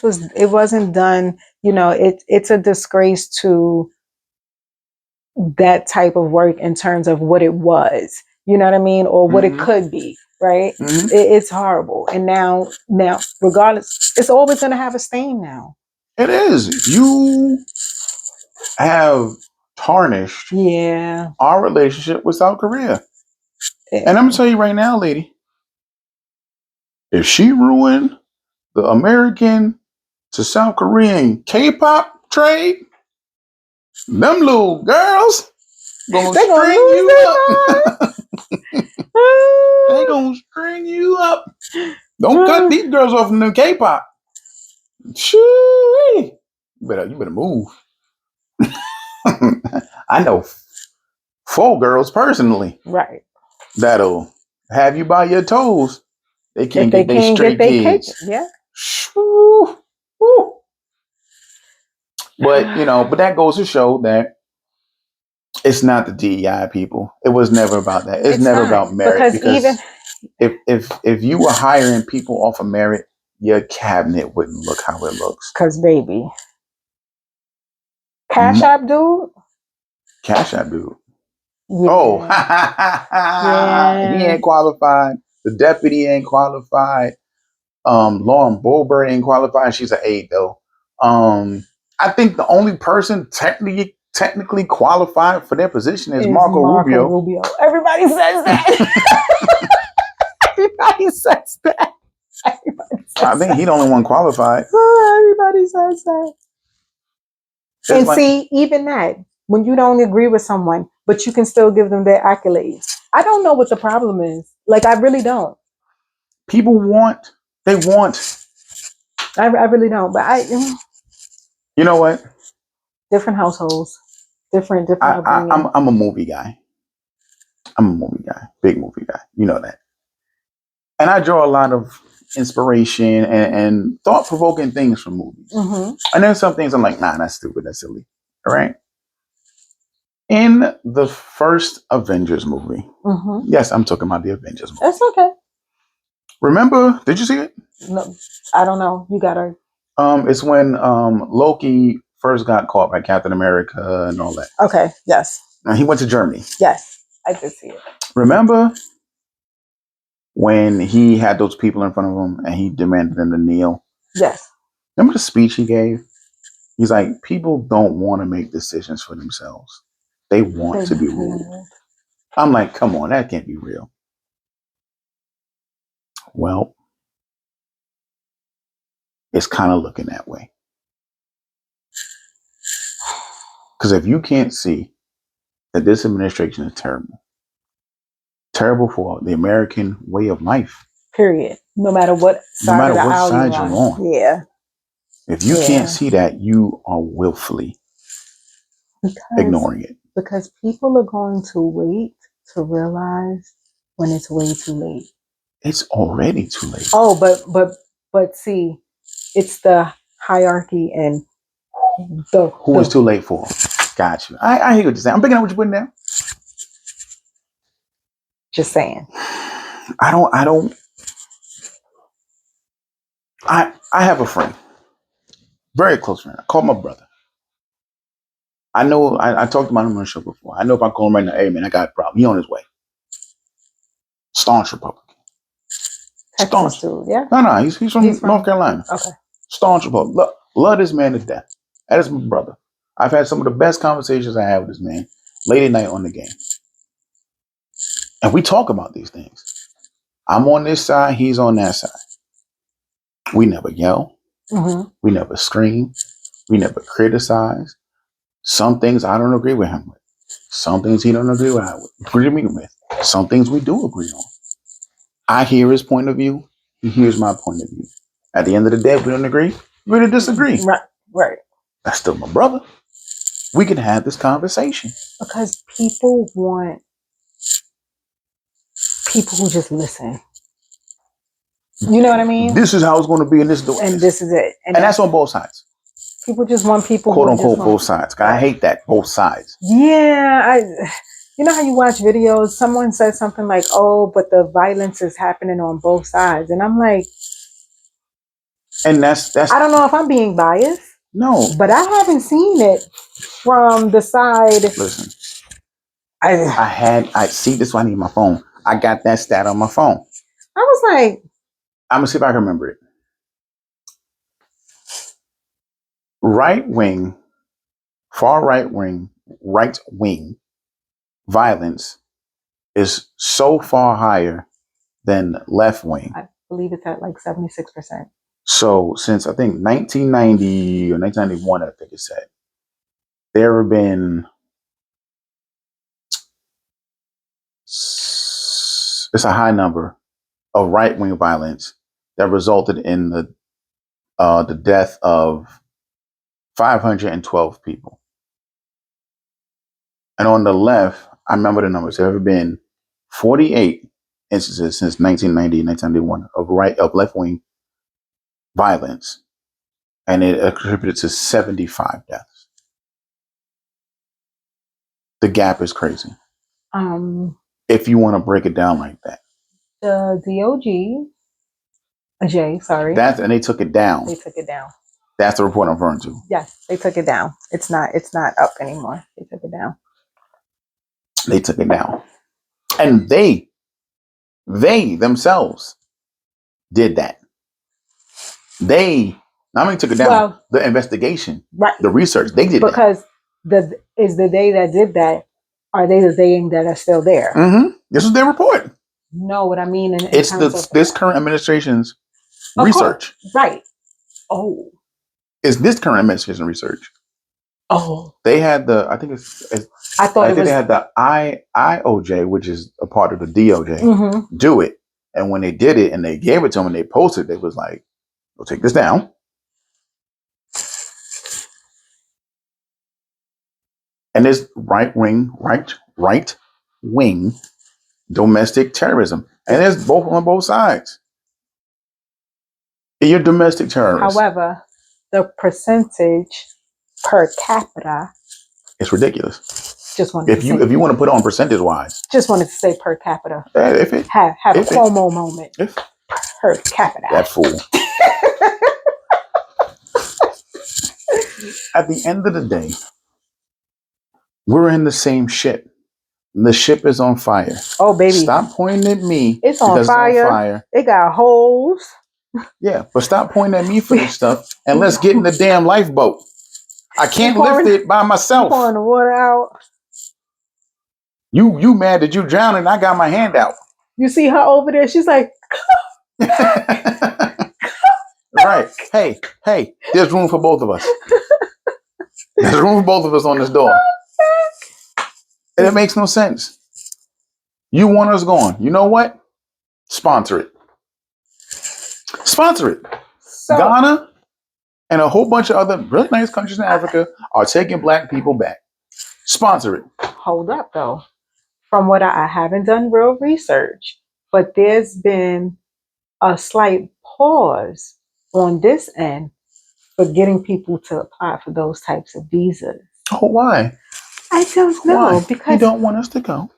was. It wasn't done. It's a disgrace to that type of work in terms of what it was. You know what I mean, or what it Mm-hmm. could be. Right? Mm-hmm. It's horrible. And now, regardless, it's always going to have a stain now. It is. You have tarnished Yeah. our relationship with South Korea. It- And I'm gonna tell you right now, lady, if she ruined the American to South Korean K-pop trade, them little girls gonna They're gonna string lose you their mind. up. They gonna string you up. Don't cut these girls off from the K-pop. Shoo! You better move. I know 4 girls personally Right. that'll have you by your toes. They If can't they get they can't get straight their cake, kids. yeah. Shoo! Woo. But that goes to show that it's not the DEI people. It was never about that. It's It's never not about merit because even because if you were hiring people off of merit, your cabinet wouldn't look how it looks. because baby, Cash Mo- App dude. Cash App dude. Oh, Yeah. he Yeah. ain't qualified. The deputy ain't qualified. Lauren Boebert ain't qualified. She's an aide though. I think the only person technically qualified for their position is Is Marco Marco Rubio. Rubio. Everybody says that. Everybody says that. Everybody I says think that. he's the only one qualified. Everybody says that. It's And like see, even that, when you don't agree with someone, but you can still give them their accolades. I don't know what the problem is. Like, I really don't. people they want. I really don't. But You know what? different households, different I'm upbringing. I'm a movie guy. I'm a movie guy, big movie guy. You know that. And I draw a lot of inspiration and thought provoking things from movies. Mm-hmm. And there's some things I'm like, nah, that's stupid, that's silly. All right. In the first Avengers movie, Mm-hmm. yes, I'm talking about the Avengers movie. That's okay. Remember? Did you see it? No, I don't know. You gotta. It's when Loki first got caught by Captain America and all that. Okay. Yes. And he went to Germany. Yes. I did see it. Remember when he had those people in front of him and he demanded them to kneel? Yes. Remember the speech he gave? He's like, people don't want to make decisions for themselves. They want to be ruled. I'm like, come on, that can't be real. Well, it's kind of looking that way. Because if you can't see that this administration is terrible for the American way of life. Period. No matter what side of the aisle you're on. Yeah. If you can't see that, you are willfully ignoring it. Because people are going to wait to realize when it's way too late. It's already too late. Oh, but see, it's the hierarchy and who is too late for. Got you. I hear what you're saying. I'm picking up what you're putting down. Just saying. I have a friend, very close friend. I call my brother. I know I talked about him on the show before. I know if I call him right now, hey man, I got a problem. He on his way. Staunch Republican. Texas dude, yeah? No, he's from North Carolina. Okay. Staunch Republican. Love this man to death. That is my brother. I've had some of the best conversations I have with this man late at night on the game. And we talk about these things. I'm on this side, he's on that side. We never yell. Mm-hmm. We never scream. We never criticize. Some things I don't agree with him with. Some things he don't agree with me with. Some things we do agree on. I hear his point of view. He hears my point of view. At the end of the day, if we don't agree, we're going to disagree. Right. That's still my brother. We can have this conversation. Because people want people who just listen. You know what I mean? This is how it's going to be, and this is the way. And this is it. And that's on both sides. People just want people quote unquote both sides. I hate that, both sides. Yeah, you know how you watch videos, someone says something like, oh, but the violence is happening on both sides. And I'm like, and that's I don't know if I'm being biased. No. But I haven't seen it from the side. Listen. I see this one. I need my phone. I got that stat on my phone. I was like, I'm gonna see if I can remember it. Right wing violence is so far higher than left wing. I believe it's at like 76%. So since I think 1990 or 1991, I think it said, there have been, it's a high number of right wing violence that resulted in the death of 512 people. And on the left, I remember the numbers. There have been 48 instances since 1990 and 1991 of left-wing violence, and it attributed to 75 deaths. The gap is crazy. If you want to break it down like that. The DOJ, sorry. And they took it down. That's the report I'm referring to. Yes, they took it down. It's not up anymore. They took it down. And they themselves did that. They not only took it down, well, the investigation, right? The research, they did because the day that did that, are they the they that are still there? Mm-hmm. This is their report. No, what I mean, it's this current administration's research, right? Oh, it's this current administration research. Oh, they had I think they had the IOJ, which is a part of the DOJ, mm-hmm. do it. And when they did it and they gave it to them and they posted, it was like, we'll take this down. And there's right wing domestic terrorism. And there's both on both sides. You're domestic terrorists. However, the percentage per capita, it's ridiculous. Just wanted if you want to put it on percentage wise, just wanted to say per capita. If it have a Cuomo moment. Per capita. That fool. At the end of the day, we're in the same ship. The ship is on fire. Oh baby! Stop pointing at me. It's on fire. It got holes. Yeah, but stop pointing at me for this stuff and let's get in the damn lifeboat. I can't lift it by myself. Pouring the water out. You mad that you drowning? I got my hand out. You see her over there? She's like, Right. Hey, there's room for both of us. There's room for both of us on this door. And it makes no sense. You want us gone. You know what? Sponsor it. Sponsor it. So Ghana and a whole bunch of other really nice countries in Africa are taking black people back. Sponsor it. hold up though. From what I haven't done real research, but there's been a slight pause on this end for getting people to apply for those types of visas. Oh, why? I don't know Why? You because don't want us to go.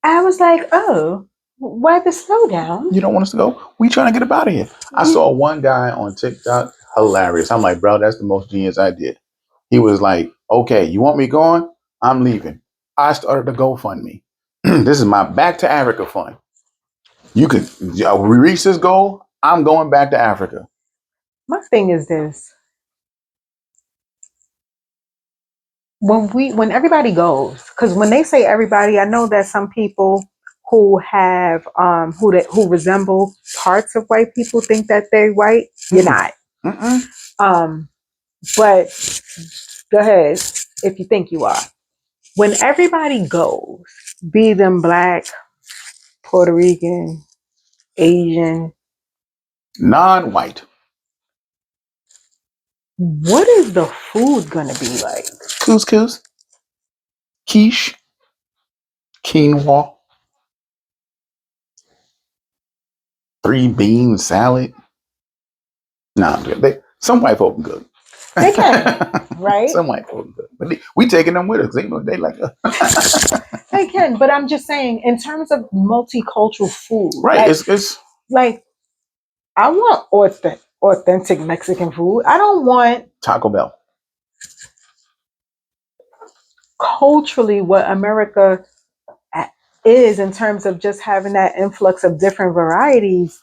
I was like, oh, why the slowdown? You don't want us to go? We trying to get up out of here. I saw one guy on TikTok, hilarious. I'm like, bro, that's the most genius idea. He was like, okay, you want me gone? I'm leaving. I started a GoFundMe. This is my Back to Africa fund. You can we reach this goal. I'm going back to Africa. My thing is this: when everybody goes, because when they say everybody, I know that some people who have who resemble parts of white people think that they're white. You're not. Mm-mm. Um, but go ahead if you think you are. When everybody goes, be them black, Puerto Rican, Asian, Non-white. what is the food gonna be like? Couscous, quiche, quinoa, three bean salad. Nah, some white folk are good. They can, right? Some white folk are good. But we taking them with us. They like us. They can, but I'm just saying, in terms of multicultural food, Right. It's like I want authentic Mexican food. I don't want Taco Bell. culturally what America is in terms of just having that influx of different varieties.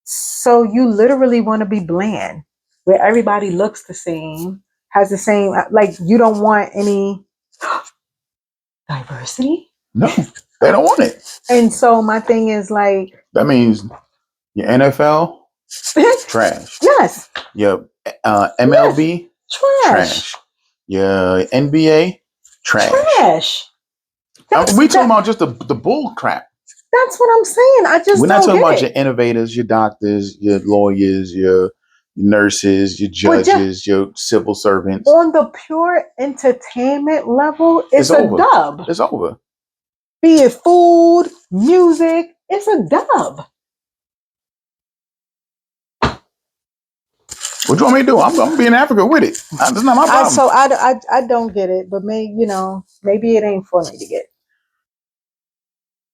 So you literally want to be bland, where everybody looks the same, has the same, like you don't want any diversity. No, they don't want it. And so my thing is like, That means your NFL trash. yes, Your yes, MLB trash, trash. Your NBA trash. trash. We talking about just the bull crap. That's what I'm saying. I just We're not don't talking about get your it. innovators, your doctors, your lawyers, your nurses, your But judges, your civil servants. on the pure entertainment level, it's a over. dub. It's over. Be it food, music, it's a dub. What you want me to do? I'm gonna be in Africa with it. That's not my problem. I don't get it, but maybe it ain't for me to get.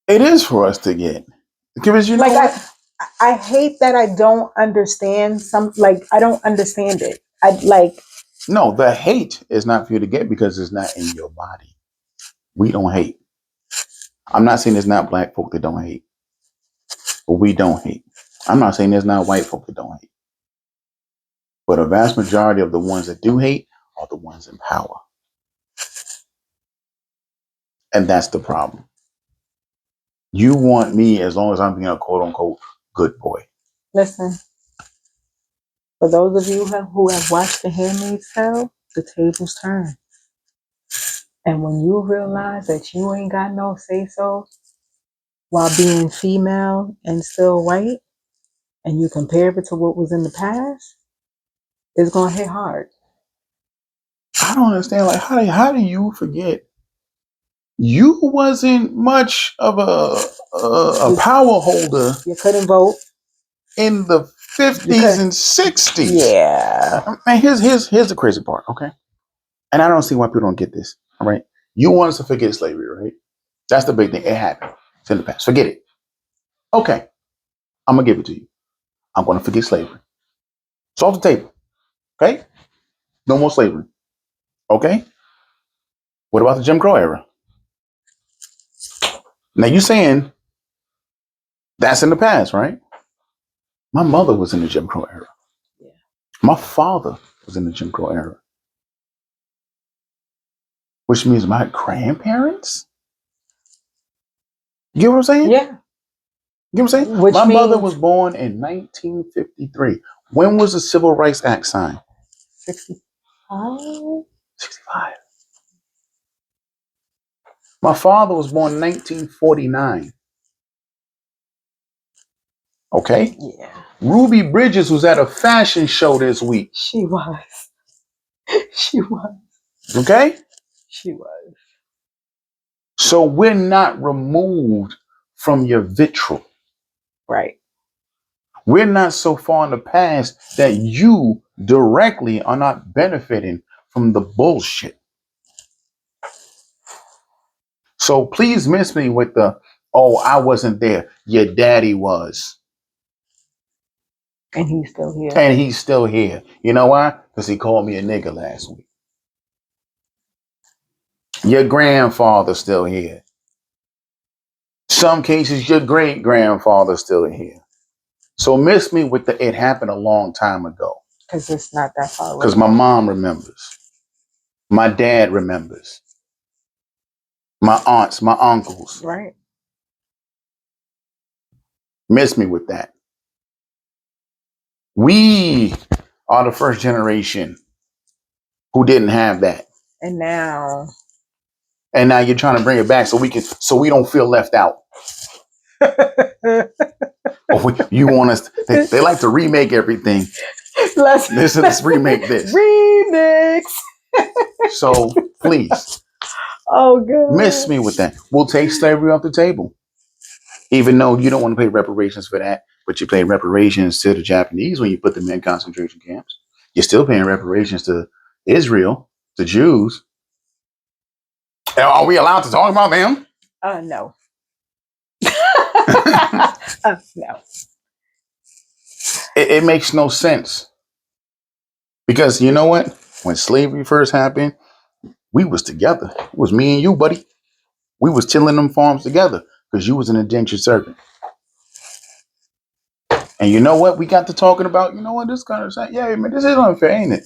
It is for us to get because you know Like what? I hate that I don't understand I don't understand it. I like No, the hate is not for you to get because it's not in your body. We don't hate. I'm not saying there's not black folk that don't hate, but we don't hate. I'm not saying there's not white folk that don't hate, but a vast majority of the ones that do hate are the ones in power, and that's the problem. You want me as long as I'm being a quote unquote good boy. listen. For those of you who have watched The Handmaid's Tale, the tables turn. And when you realize that you ain't got no say so while being female and still white, and you compare it to what was in the past, it's gonna hit hard. I don't understand. Like, how do you forget? You wasn't much of a power holder. You couldn't vote. In the 50s and 60s. Yeah. Man, here's the crazy part, okay? And I don't see why people don't get this. All right. You want us to forget slavery, right? That's the big thing. It happened. It's in the past. Forget it. Okay. I'm gonna give it to you. I'm gonna forget slavery. It's off the table. Okay? No more slavery. Okay? What about the Jim Crow era? Now you saying that's in the past, right? My mother was in the Jim Crow era. Yeah. My father was in the Jim Crow era. Which means my grandparents? You get what I'm saying? Yeah. You know what I'm saying? Which My mother means was born in 1953. When was the Civil Rights Act signed? 65. 65. My father was born in 1949. Okay? Yeah, Ruby Bridges was at a fashion show this week. she was. She was. Okay? She was. So we're not removed from your vitriol. Right. We're not so far in the past that you directly are not benefiting from the bullshit. So please miss me with the, oh, I wasn't there. Your daddy was. And he's still here. And he's still here. You know why? Because he called me a nigga last week. Your grandfather's still here. Some cases, your great grandfather's still here. So miss me with the, it happened a long time ago. Because it's not that far away. Because my mom remembers. My dad remembers. My aunts, my uncles. Right. Miss me with that. We are the first generation who didn't have that. And now You're trying to bring it back so we don't feel left out. You want us, they like to remake everything. Let's remake this. Remix. So please. Oh, God. Miss me with that. We'll take slavery off the table. Even though you don't want to pay reparations for that, but you pay reparations to the Japanese when you put them in concentration camps. You're still paying reparations to Israel, the Jews. Are we allowed to talk about them? No. No. It makes no sense. Because you know what? When slavery first happened, we was together. It was me and you, buddy. We was tilling them farms together because you was an indentured servant. And you know what? We got to talking about, you know what, this kind of saying, yeah, man, this is unfair, ain't it?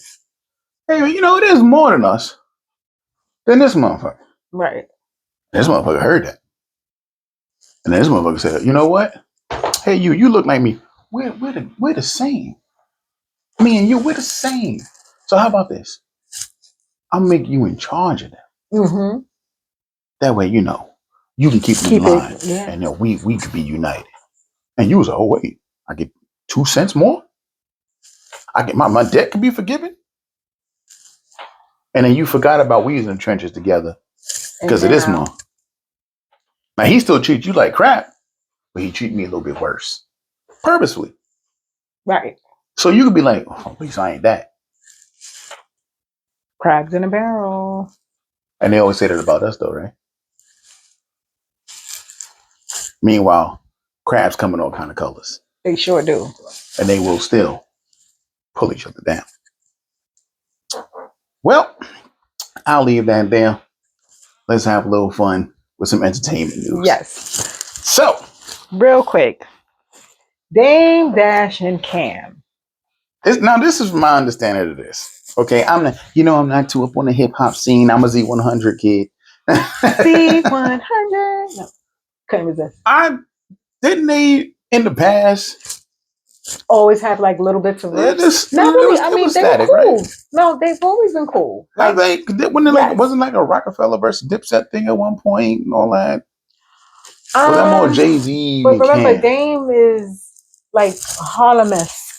Hey, man, you know, it is more than us. Than this motherfucker. Right. This motherfucker heard that. And then this motherfucker said, you know what? Hey, you look like me. We're the same. Me and you, we're the same. So how about this? I'll make you in charge of them. Mm-hmm. That way, you know, you can keep them in line. Yeah. And we could be united. And you was like, oh, wait, I get 2 cents more? I get my debt could be forgiven? And then you forgot about we was in the trenches together because of this month. Now, he still treats you like crap, but he treat me a little bit worse. Purposefully. Right. So you could be like, oh, at least I ain't that. Crabs in a barrel. And they always say that about us, though, right? Meanwhile, crabs come in all kind of colors. They sure do. And they will still pull each other down. Well, I'll leave that there. Let's have a little fun with some entertainment news. Yes. So, real quick. Dame Dash and Cam. Now, this is my understanding of this. Okay, I'm not too up on the hip hop scene. I'm a Z100 kid. Z100. No, couldn't resist. Didn't they in the past always have like little bits of rips? Not really. I mean, they were cool. Right? No, they've always been cool. Like, wasn't like a Rockefeller versus Dipset thing at one point and all that? Was that more Jay-Z? But remember, Dame is like Harlem-esque.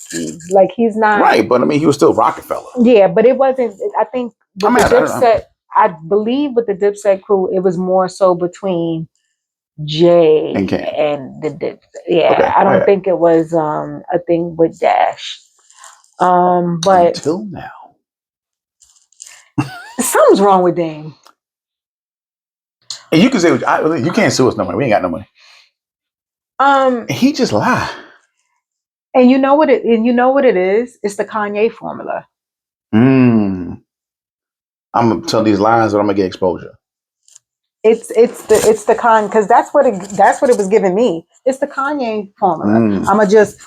Like he's not right, but I mean, he was still Rockefeller. Yeah, but it wasn't. I think with the Dipset, I believe with the Dipset crew, it was more so between Jay and the Dipset. Yeah, okay. I don't think it was a thing with Dash. But until now, something's wrong with Dame. And you can say you can't sue us no money. We ain't got no money. He just lied. And you know what it is? It's the Kanye formula. I'm gonna tell these lies, but I'm gonna get exposure. It's the Kanye, because that's what it was giving me. It's the Kanye formula. I'm gonna just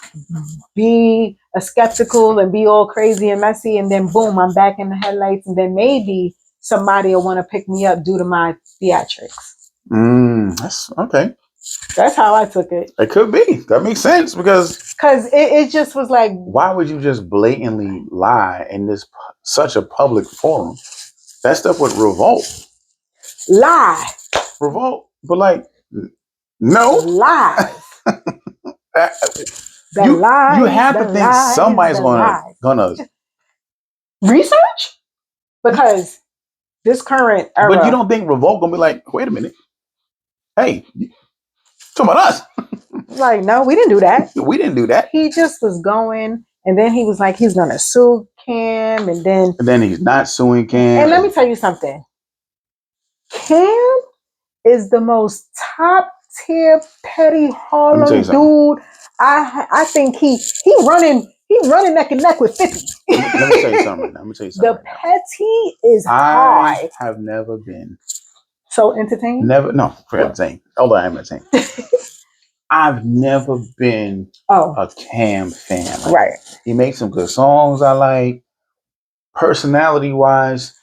be a skeptical and be all crazy and messy, and then boom, I'm back in the headlights, and then maybe somebody will want to pick me up due to my theatrics. That's okay. That's how I took it. It could be. That makes sense because it just was like, why would you just blatantly lie in this such a public forum? That stuff would revolt. Lie. Revolt, but like, no. Lies. You have to think somebody's gonna research, because this current era. But you don't think revolt gonna be like, wait a minute, hey, talking about us? Like, no, we didn't do that. We didn't do that. He just was going, and then he was like, he's gonna sue Cam, and then he's not suing Cam. And let me tell you something. Cam is the most top tier petty Harlem dude. I think he running neck and neck with 50. Let me tell you something. The petty is high. I have never been so entertained. Never, no, for entertained. Although I am entertained. I've never been a Cam fan. Like, right. He makes some good songs I like. Personality wise,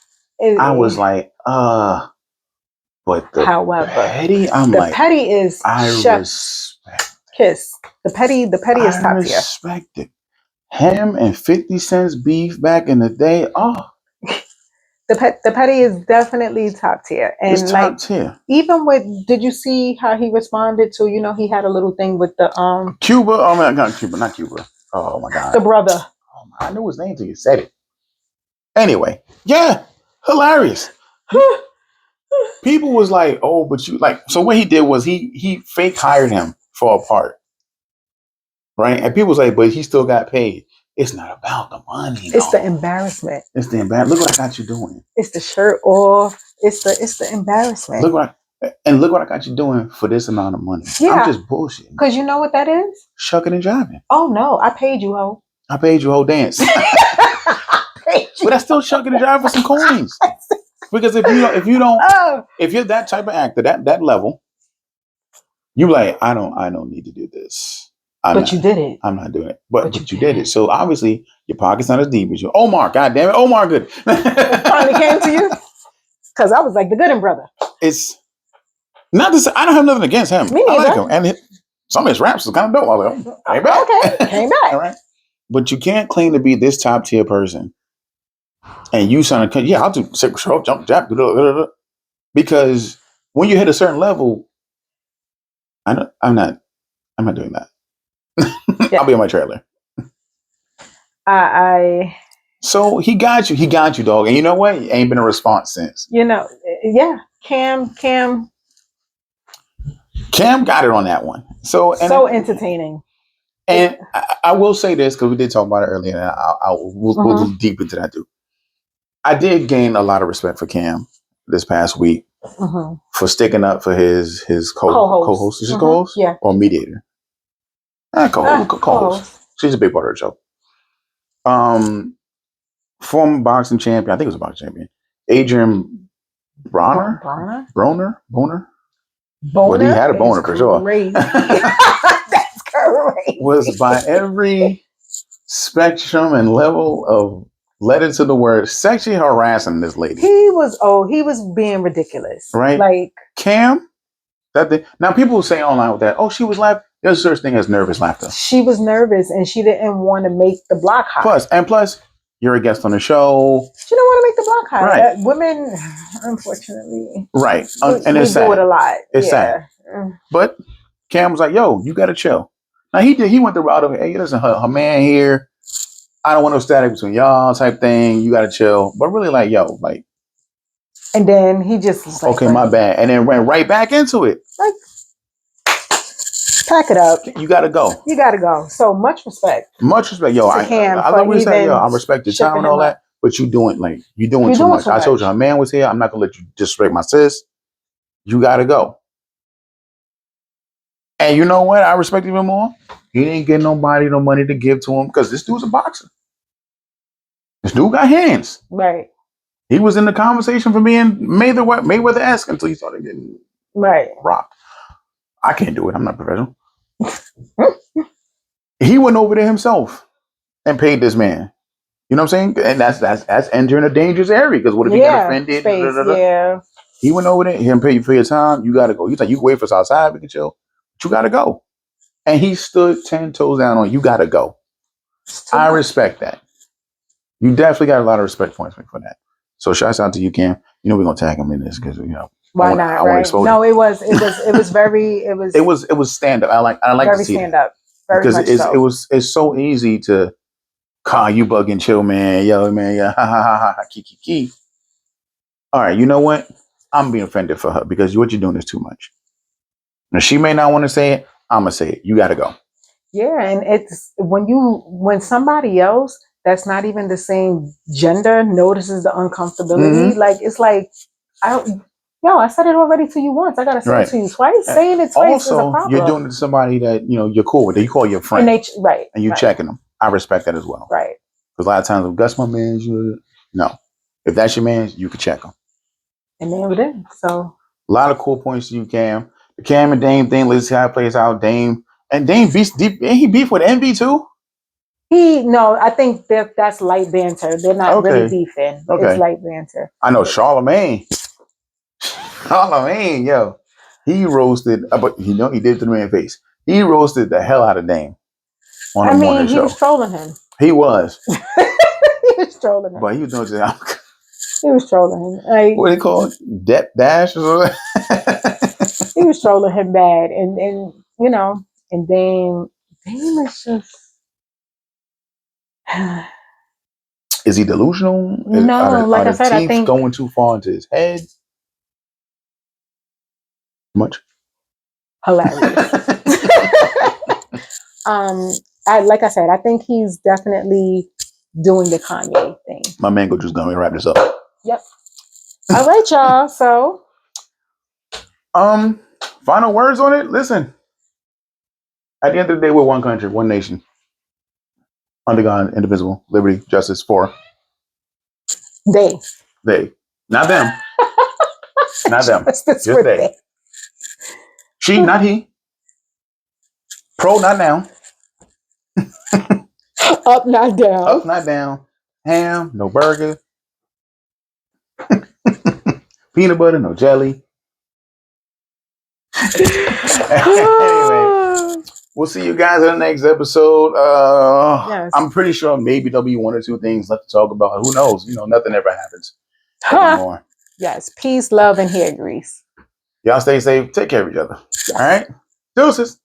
I was like, but the petty, petty is I respect kiss. The petty is top tier. I respect it. Him and 50 Cent's beef back in the day. The petty is definitely top tier. And it's top tier. Even with, did you see how he responded to, he had a little thing with the Cuba? Oh man, not Cuba. Oh my God. The brother. Oh my, I knew his name until you said it. Anyway, yeah, hilarious. People was like, oh, but you like, so what he did was he fake hired him for a part. Right? And people was like, but he still got paid. It's not about the money. It's the embarrassment. It's the embarrassment. Look what I got you doing. It's the shirt off. It's the embarrassment. Look what I got you doing for this amount of money. Yeah. I'm just bullshitting. Because you know what that is? Shucking and jiving. Oh no, I paid you, ho. I paid you, ho, dance. But I still shucking and jiving for some coins. Because if you're that type of actor, that level, you like, I don't need to do this. You did it. I'm not doing it. But you did it. So obviously your pocket's not as deep as you. Omar, God damn it, Omar, good. It finally came to you? Because I was like the Gooden brother. It's not this. I don't have nothing against him. Me neither. I like him, and some of his raps is kind of dope. I was like, came back. Okay, came back. All right. But you can't claim to be this top tier person, and you sound like, yeah, I'll do sick stroke, jump, jab, because when you hit a certain level, I'm not doing that. Yeah. I'll be on my trailer. So he got you, dog, and you know what? Ain't been a response since. Yeah, Cam got it on that one. So entertaining. And I will say this because we did talk about it earlier, and we'll go deep into that too. I did gain a lot of respect for Cam this past week for sticking up for his co-host. Is his co-host? Yeah. Or mediator? Co-host. She's a big part of the show. Former boxing champion, I think it was a boxing champion, Adrian Broner. Well, he had a boner for sure. That's crazy. Was by every spectrum and level of letter to the word sexually harassing this lady. He was being ridiculous. Right? Like Cam, now people will say online with that, oh, she was laughing. There's a such thing as nervous laughter. She was nervous and she didn't want to make the block hot. Plus, you're a guest on the show. She don't want to make the block hot. Right. Women, unfortunately. Right. And it's sad. We do it a lot. It's sad. But Cam was like, yo, you got to chill. Now, he went the route of, hey, listen, her man here. I don't want no static between y'all type thing. You got to chill. But really like, yo, like. And then he just was like, okay, my bad. And then went right back into it. Like, pack it up. You got to go. So much respect. Yo, I love what you said. Yo, I respect your time and all that. But you doing too much. I told you, her man was here. I'm not going to let you disrespect my sis. You got to go. And you know what? I respect even more. He didn't get nobody no money to give to him because this dude's a boxer. This dude got hands. Right. He was in the conversation for being Mayweather-esque until he started getting rocked. I can't do it. I'm not professional. He went over there himself and paid this man. You know what I'm saying? And that's entering a dangerous area because what if he got offended? Yeah. He went over there. He didn't pay you for your time. You got to go. You like you can wait for us outside. We can chill. But you gotta go. And he stood 10 toes down on you gotta go. I respect that. You definitely got a lot of respect points for that. So shouts out to you, Cam. You know we're gonna tag him in this because why not? Right? No, it was very it was stand up. I like very to see stand that up. Very because much so. it's so easy to call you bugging chill, man. Yo, man, yeah, ha ha ha ha, kiki. All right, you know what? I'm being offended for her because what you're doing is too much. Now she may not want to say it. I'm gonna say it. You got to go. Yeah, and it's when somebody else that's not even the same gender notices the uncomfortability, like it's like I said it already to you once. I gotta say it to you twice. Saying it twice is a Also, you're problem. doing it to somebody that you're cool with. You call your friend, and right, and you right, checking them. I respect that as well. right. Because a lot of times, if that's my man, no. If that's your man, you can check him. And then it is. So a lot of cool points to you, Cam. The Cam and Dame thing. Let's see how it plays out. Dame beats deep. Ain't he beef with Envy too? No, I think that's light banter. They're not really beefing. Okay. It's light banter. I know Charlemagne. Charlemagne, yo, he roasted. But he did it to the man's face. He roasted the hell out of Dame on the morning show. He was trolling him. He was. He was trolling him. But he was doing it. He was trolling him. Like, what do they call it? Dep dash or something? He was trolling him bad, and and Dame is just. Is he delusional? No, like I said, I think going too far into his head. Much. Hilarious. Like I said, I think he's definitely doing the Kanye thing. My mango just gonna wrap this up. Yep. All right, y'all. So, final words on it. Listen, at the end of the day, we're one country, one nation, under God, indivisible, liberty, justice for they, not them, not them, just they. She, not he. Pro, not now. Up, not down. Up, not down. Ham, no burger. Peanut butter, no jelly. Anyway, we'll see you guys in the next episode. Yes. I'm pretty sure maybe there'll be one or two things left to talk about. Who knows? Nothing ever happens anymore. Yes. Peace, love, and hair grease. Y'all stay safe. Take care of each other. Yes. All right. Deuces.